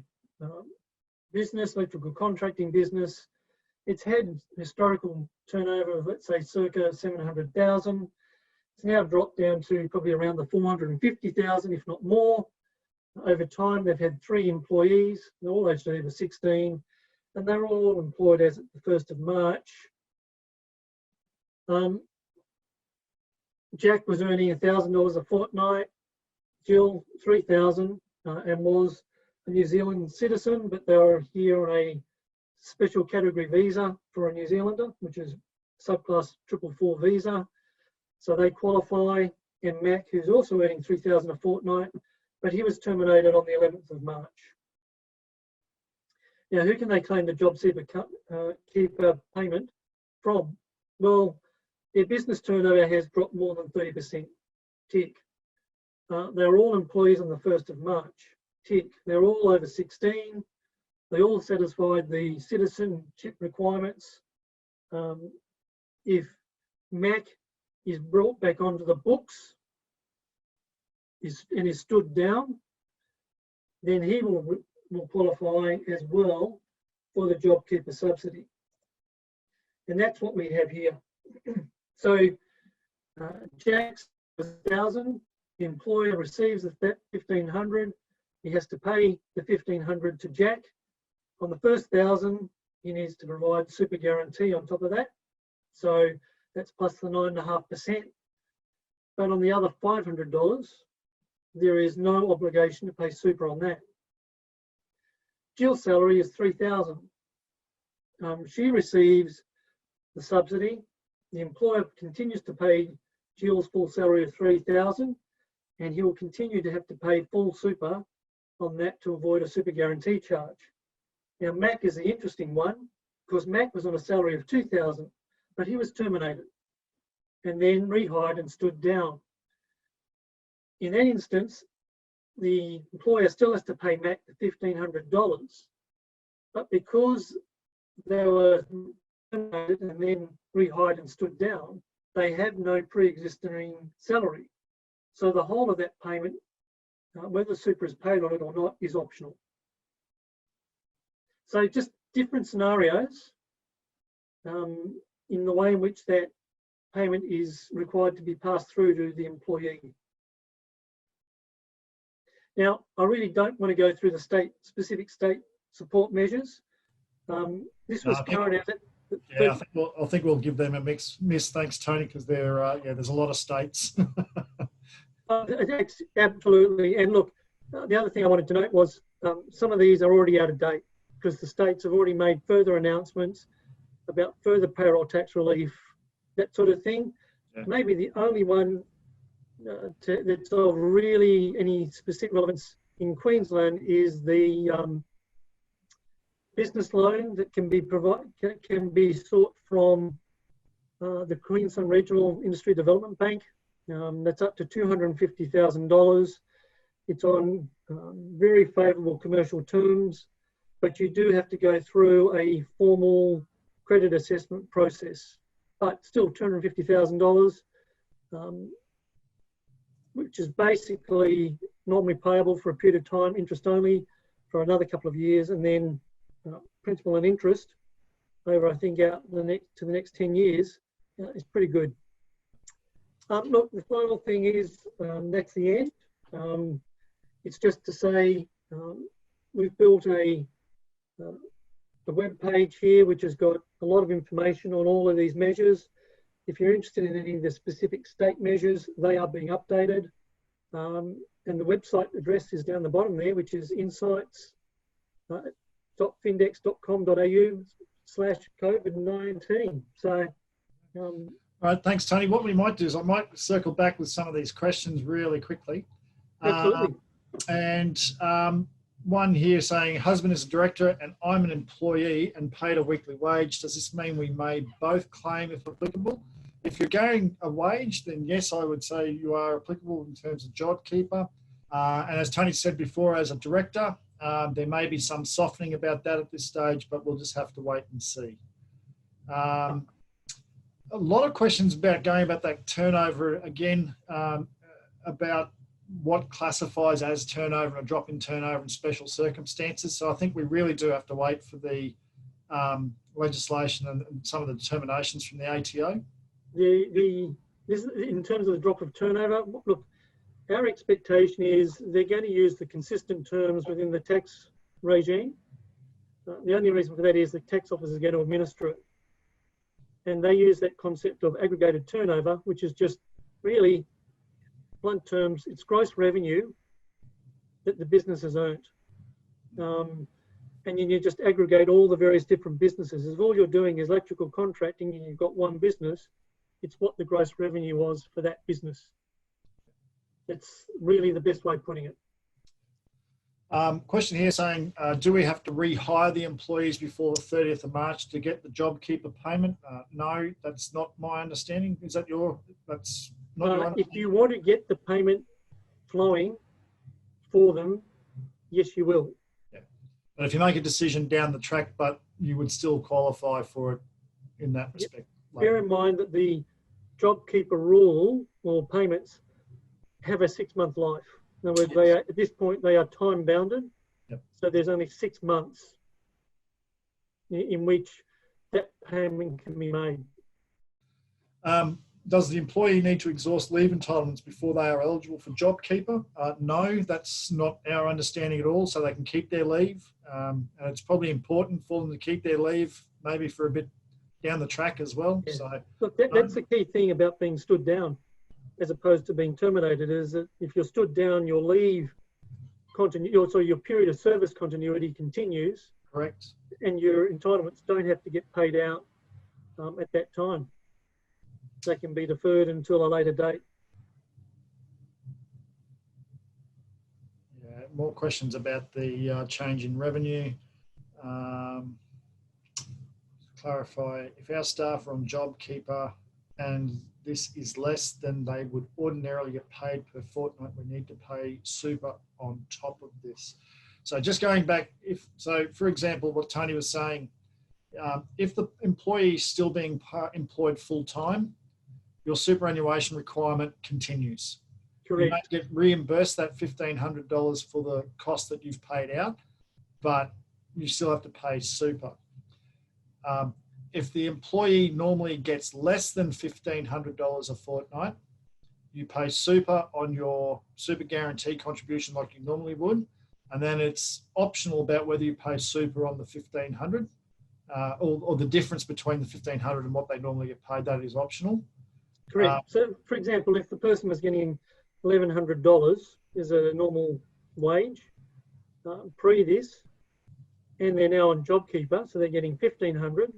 business, electrical contracting business. It's had historical turnover of, let's say, circa 700,000. It's now dropped down to probably around the 450,000, if not more. Over time, they've had 3 employees. They're all aged over 16, and they're all employed as of the 1st of March. Jack was earning $1,000 a fortnight, Jill $3,000, and was a New Zealand citizen, but they were here on a special category visa for a New Zealander, which is subclass 444 visa. So they qualify. And Mac, who's also earning $3,000 a fortnight, but he was terminated on the 11th of March. Now, who can they claim the JobKeeper payment from? Well, their business turnover has dropped more than 30%. Tick. They're all employees on the 1st of March. Tick. They're all over 16. They all satisfied the citizenship requirements. If Mac is brought back onto the books and is stood down, then he will qualify as well for the JobKeeper subsidy. And that's what we have here. So Jack's 1,000, the employer receives that 1,500, he has to pay the $1,500 to Jack. On the first 1,000, he needs to provide super guarantee on top of that. So that's plus the 9.5%. But on the other $500, there is no obligation to pay super on that. Jill's salary is $3,000. She receives the subsidy. The employer continues to pay Jill's full salary of $3,000, and he will continue to have to pay full super on that to avoid a super guarantee charge. Now, Mac is the interesting one, because Mac was on a salary of $2,000, but he was terminated and then rehired and stood down. In that instance, the employer still has to pay Mac the $1,500, but because they were terminated and then rehired and stood down, they have no pre-existing salary. So the whole of that payment, whether super is paid on it or not, is optional. So just different scenarios in the way in which that payment is required to be passed through to the employee. Now, I really don't want to go through the specific state support measures. This was carried out. Yeah, I think we'll give them a miss. Thanks, Tony, because there's a lot of states. Absolutely. And look, the other thing I wanted to note was some of these are already out of date because the states have already made further announcements about further payroll tax relief, that sort of thing. Yeah. Maybe the only one that's of really any specific relevance in Queensland is the business loan that can be sought from the Queensland Regional Industry Development Bank. That's up to $250,000. It's on very favourable commercial terms, but you do have to go through a formal credit assessment process. But still $250,000, which is basically normally payable for a period of time, interest only, for another couple of years, and then principal and interest over, I think, out to the next 10 years is pretty good. Look, the final thing is that's the end. It's just to say we've built a web page here which has got a lot of information on all of these measures. If you're interested in any of the specific state measures, they are being updated. And the website address is down the bottom there, which is insights.findex.com.au/COVID-19. So, all right, thanks, Tony. What we might do is I might circle back with some of these questions really quickly. Absolutely. One here saying, husband is a director and I'm an employee and paid a weekly wage. Does this mean we may both claim if applicable? If you're going a wage, then yes, I would say you are applicable in terms of JobKeeper. And as Tony said before, as a director, there may be some softening about that at this stage, but we'll just have to wait and see. A lot of questions about going about that turnover again, about what classifies as turnover and a drop in turnover in special circumstances. So I think we really do have to wait for the legislation and some of the determinations from the ATO. This, in terms of the drop of turnover, look, our expectation is they're going to use the consistent terms within the tax regime. The only reason for that is the tax office is going to administer it. And they use that concept of aggregated turnover, which is just really, blunt terms, it's gross revenue that the business has earned. And then you just aggregate all the various different businesses. If all you're doing is electrical contracting and you've got one business, it's what the gross revenue was for that business. That's really the best way of putting it. Question here saying, do we have to rehire the employees before the 30th of March to get the JobKeeper payment? No, that's not my understanding. Is that that's not your understanding? If you want to get the payment flowing for them, yes, you will. Yeah. But if you make a decision down the track, but you would still qualify for it in that respect. Yep. Bear in mind that the JobKeeper rule or payments have a 6-month life. In other words, they are, at this point, they are time bounded. Yep. So there's only 6 months in which that payment can be made. Does the employee need to exhaust leave entitlements before they are eligible for JobKeeper? No, that's not our understanding at all. So they can keep their leave. And it's probably important for them to keep their leave maybe for a bit down the track as well. Yeah. So look, that's the key thing about being stood down as opposed to being terminated, is that if you're stood down, your leave so your period of service continuity continues. Correct. And your entitlements don't have to get paid out at that time. They can be deferred until a later date. Yeah, more questions about the change in revenue. Clarify, if our staff are on JobKeeper and this is less than they would ordinarily get paid per fortnight, we need to pay super on top of this. So just going back, for example, what Tony was saying, if the employee is still being employed full-time, your superannuation requirement continues. Correct. You don't get reimbursed that $1,500 for the cost that you've paid out, but you still have to pay super. If the employee normally gets less than $1,500 a fortnight, you pay super on your super guarantee contribution like you normally would, and then it's optional about whether you pay super on the $1,500 or the difference between the $1,500 and what they normally get paid. That is optional. Correct. So, for example, if the person was getting $1,100 as a normal wage pre this, and they're now on JobKeeper, so they're getting $1,500,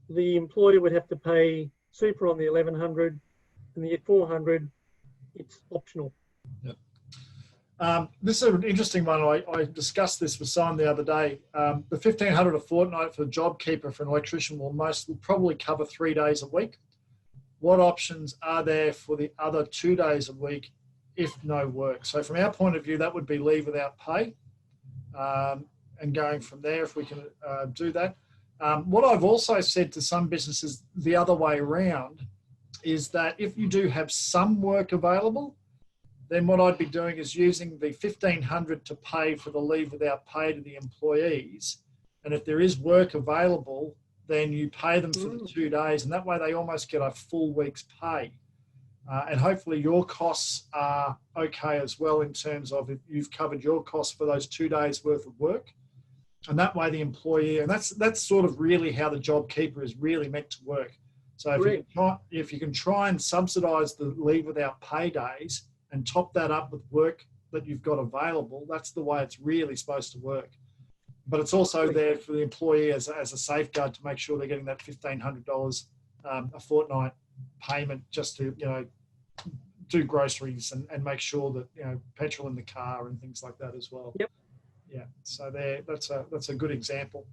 the employer would have to pay super on the $1,100, and the $400, it's optional. Yep. This is an interesting one. I discussed this with someone the other day. The $1,500 a fortnight for JobKeeper for an electrician will probably cover 3 days a week. What options are there for the other 2 days a week if no work? So from our point of view, that would be leave without pay. And going from there, if we can do that. What I've also said to some businesses the other way around is that if you do have some work available, then what I'd be doing is using the $1,500 to pay for the leave without pay to the employees. And if there is work available, then you pay them for the 2 days, and that way they almost get a full week's pay. And hopefully your costs are okay as well in terms of if you've covered your costs for those 2 days worth of work. And that way the employee, and that's sort of really how the JobKeeper is really meant to work. So if you can try and subsidise the leave without pay days and top that up with work that you've got available, that's the way it's really supposed to work. But it's also there for the employee as a safeguard to make sure they're getting that $1,500 a fortnight payment just to, do groceries and make sure that, petrol in the car and things like that as well. Yep. Yeah. So that's a good example.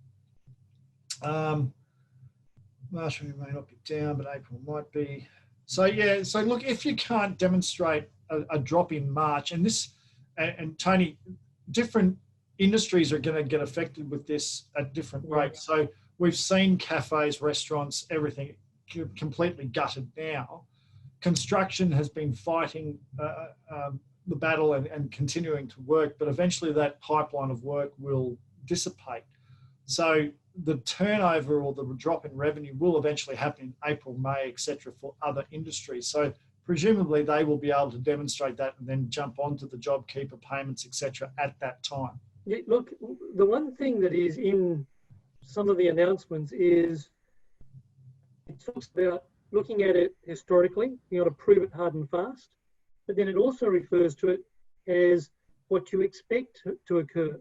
March may not be down, but April might be. So yeah. So look, if you can't demonstrate a drop in March, and Tony, different industries are going to get affected with this at different rates. So we've seen cafes, restaurants, everything completely gutted now. Construction has been fighting the battle and continuing to work, but eventually that pipeline of work will dissipate. So the turnover or the drop in revenue will eventually happen in April, May, etc. for other industries. So presumably they will be able to demonstrate that and then jump onto the JobKeeper payments, etc. at that time. Yeah, look, the one thing that is in some of the announcements is it talks about looking at it historically, you got to prove it hard and fast, but then it also refers to it as what you expect to occur.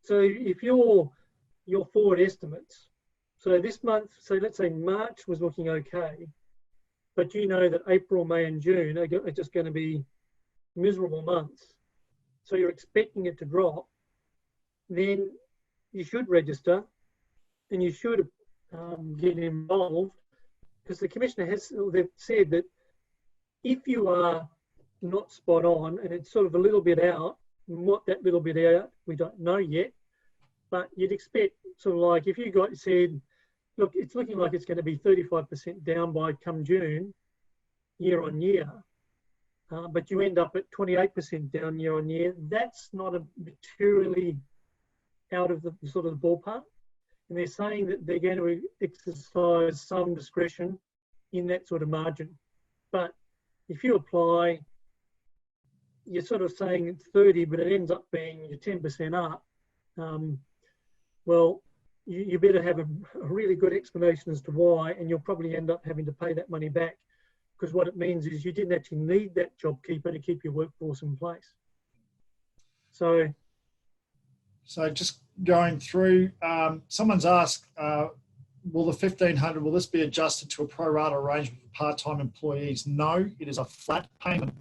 So if your forward estimates, so this month, so let's say March was looking okay, but you know that April, May and June are just going to be miserable months. So you're expecting it to drop, then you should register and you should get involved, because the Commissioner they've said that if you are not spot on and it's sort of a little bit out, and what that little bit out, we don't know yet, but you'd expect sort of like if you said, look, it's looking like it's going to be 35% down by come June, year on year, but you end up at 28% down year on year, that's not a materially out of the sort of the ballpark. And they're saying that they're going to exercise some discretion in that sort of margin. But if you apply, you're sort of saying it's 30, but it ends up being you're 10% up. Well, you better have a really good explanation as to why, and you'll probably end up having to pay that money back, because what it means is you didn't actually need that JobKeeper to keep your workforce in place. So just going through, someone's asked, will the 1,500, will this be adjusted to a pro rata arrangement for part-time employees? No, it is a flat payment.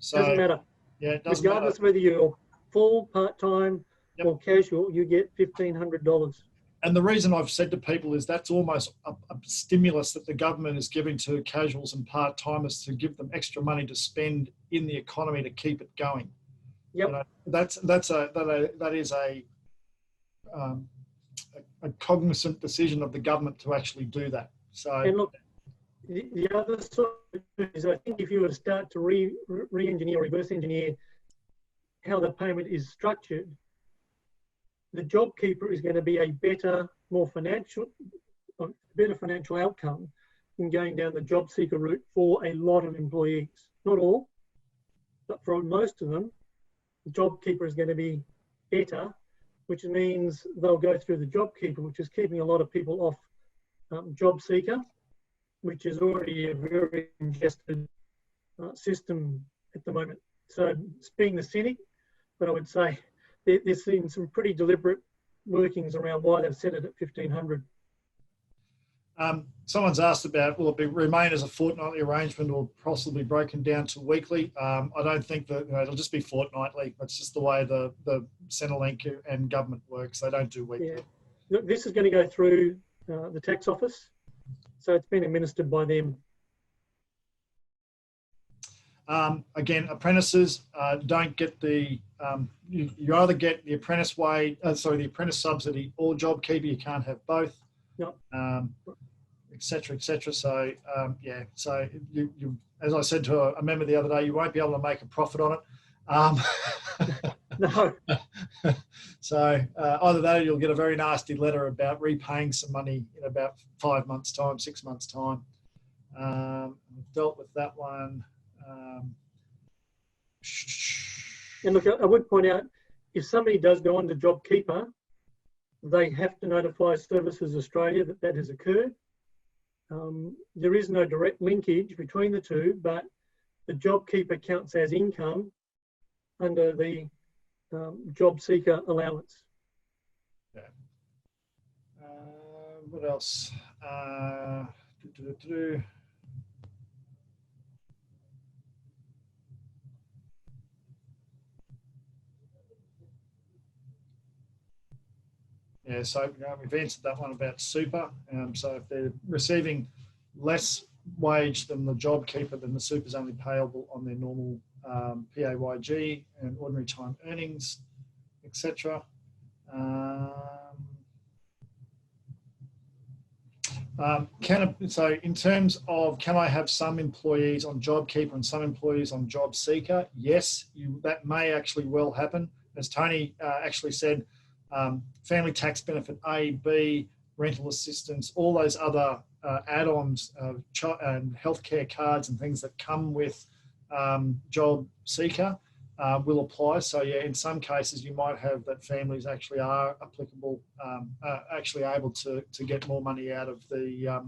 So doesn't matter. Yeah, it doesn't regardless matter. whether you're full, part-time, or casual, you get $1,500. And the reason I've said to people is that's almost a stimulus that the government is giving to casuals and part-timers to give them extra money to spend in the economy to keep it going. Yep. You know, that is a cognizant decision of the government to actually do that. So, and look, the other side is, I think if you were to start to re-engineer, reverse engineer how the payment is structured, the JobKeeper is going to be a better financial outcome than going down the job seeker route for a lot of employees. Not all, but for most of them, the JobKeeper is going to be better, which means they'll go through the JobKeeper, which is keeping a lot of people off job seeker, which is already a very congested system at the moment. So it's being the cynic, but I would say there's been some pretty deliberate workings around why they've set it at 1,500. Someone's asked about, will it remain as a fortnightly arrangement or possibly broken down to weekly? I don't think that, it'll just be fortnightly. That's just the way the Centrelink and government works. They don't do weekly. Yeah. Look, this is going to go through the tax office, so it's been administered by them. Again, apprentices don't get the, you either get the apprentice wage, the apprentice subsidy or JobKeeper. You can't have both, no. Et cetera, et cetera. So, so you, as I said to a member the other day, you won't be able to make a profit on it. No. So either that or you'll get a very nasty letter about repaying some money in about 5 months' time, 6 months' time. We've dealt with that one. And look, I would point out, if somebody does go on to JobKeeper, they have to notify Services Australia that that has occurred. There is no direct linkage between the two, but the JobKeeper counts as income under the job seeker allowance. Yeah. What else? Yeah, so we've answered that one about super. So if they're receiving less wage than the JobKeeper, then the super is only payable on their normal PAYG and ordinary time earnings, etc. So in terms of, can I have some employees on JobKeeper and some employees on Job Seeker? Yes, that may actually well happen. As Tony actually said, family tax benefit A, B, rental assistance, all those other add-ons and healthcare cards and things that come with Job Seeker will apply. So yeah, in some cases you might have that families actually are applicable, actually able to get more money out of the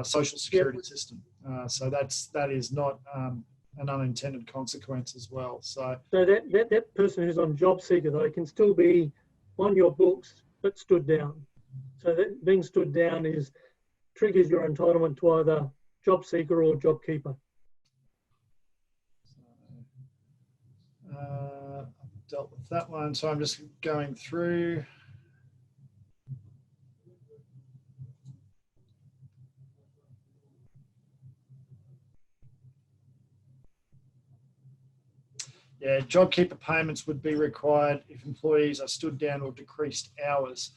social security system. So that is not an unintended consequence as well. So that person who's on Job Seeker though can still be on your books but stood down. So that being stood down triggers your entitlement to either Job Seeker or JobKeeper. I've dealt with that one, so I'm just going through. Yeah, JobKeeper payments would be required if employees are stood down or decreased hours.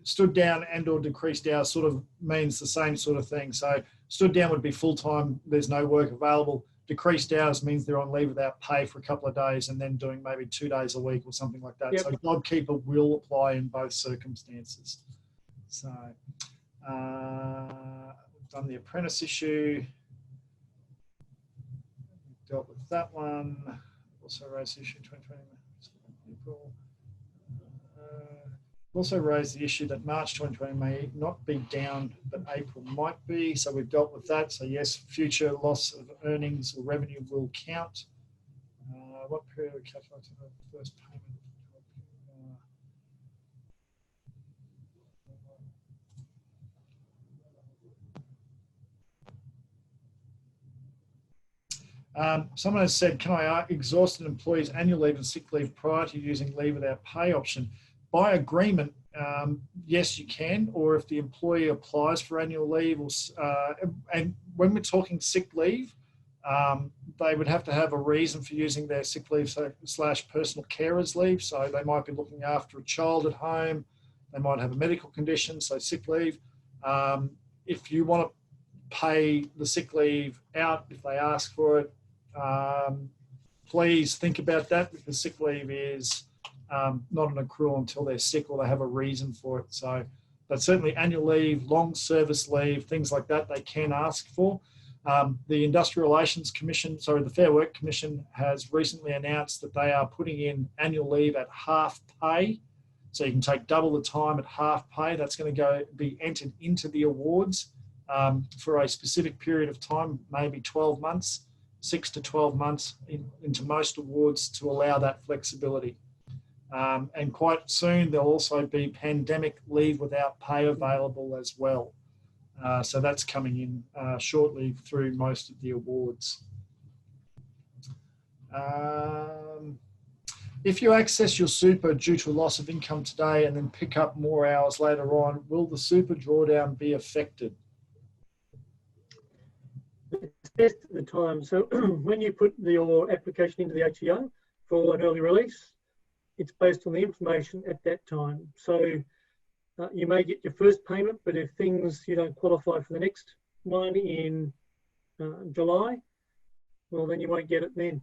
Stood down and or decreased hours sort of means the same sort of thing. So stood down would be full-time, there's no work available. Decreased hours means they're on leave without pay for a couple of days and then doing maybe 2 days a week or something like that. Yep. So JobKeeper will apply in both circumstances. So we've done the apprentice issue. Dealt with that one. Also raised the issue 2020 April. Also raised the issue that March 2020 may not be down, but April might be. So we've dealt with that. So yes, future loss of earnings or revenue will count. What period are we calculating the first payment? Someone has said, can I exhaust an employee's annual leave and sick leave prior to using leave without pay option? By agreement, yes, you can, or if the employee applies for annual leave, and when we're talking sick leave, they would have to have a reason for using their sick leave / personal carers leave. So they might be looking after a child at home, they might have a medical condition, so sick leave. If you want to pay the sick leave out, if they ask for it, please think about that, because sick leave is not an accrual until they're sick or they have a reason for it. So, but certainly annual leave, long service leave, things like that, they can ask for. The Industrial Relations Commission, sorry, the Fair Work Commission has recently announced that they are putting in annual leave at half pay. So you can take double the time at half pay. That's going to be entered into the awards for a specific period of time, maybe 12 months, 6 to 12 months into most awards to allow that flexibility. And quite soon, there'll also be pandemic leave without pay available as well. So that's coming in shortly through most of the awards. If you access your super due to a loss of income today and then pick up more hours later on, will the super drawdown be affected? It's best at the time. So when you put your application into the HEO for an early release, it's based on the information at that time. So you may get your first payment, but if you don't qualify for the next one in July, well, then you won't get it then.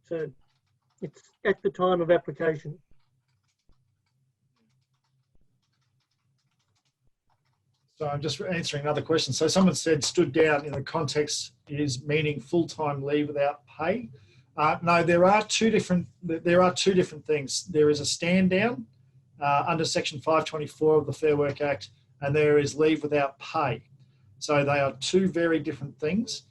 So it's at the time of application. So I'm just answering another question. So someone said stood down in the context is meaning full-time leave without pay. No, there are two different things. There is a stand down under Section 524 of the Fair Work Act, and there is leave without pay. So they are two very different things.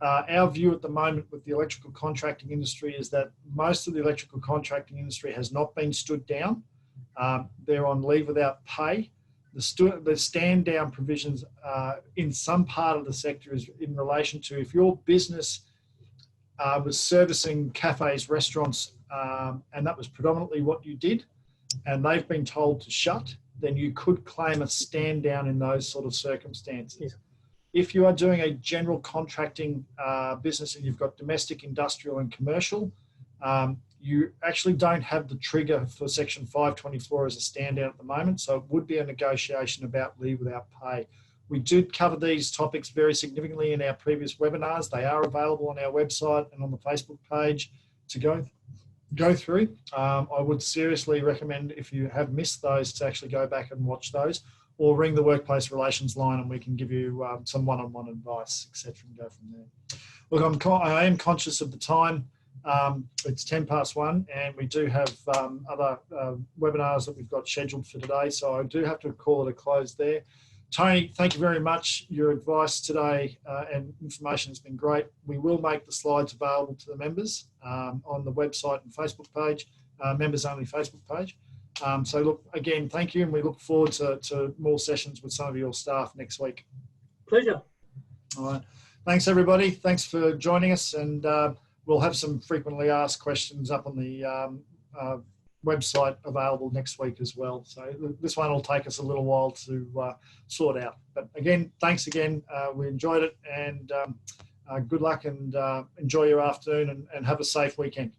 Our view at the moment with the electrical contracting industry is that most of the electrical contracting industry has not been stood down. They're on leave without pay. The stand down provisions in some part of the sector is in relation to if your business was servicing cafes, restaurants, and that was predominantly what you did, and they've been told to shut, then you could claim a stand down in those sort of circumstances. Yes. If you are doing a general contracting business and you've got domestic, industrial and commercial, you actually don't have the trigger for Section 524 as a stand down at the moment, so it would be a negotiation about leave without pay. We did cover these topics very significantly in our previous webinars. They are available on our website and on the Facebook page to go through. I would seriously recommend, if you have missed those, to actually go back and watch those, or ring the workplace relations line and we can give you some one-on-one advice, etc., and go from there. Look, I am conscious of the time. It's 1:10 and we do have other webinars that we've got scheduled for today, so I do have to call it a close there. Tony, thank you very much. Your advice today and information has been great. We will make the slides available to the members on the website and Facebook page, members only Facebook page. So look, again, thank you, and we look forward to more sessions with some of your staff next week. Pleasure. All right. Thanks, everybody. Thanks for joining us, and we'll have some frequently asked questions up on the website available next week as well. So this one will take us a little while to sort out. But again, thanks again. We enjoyed it, and good luck, and enjoy your afternoon, and have a safe weekend.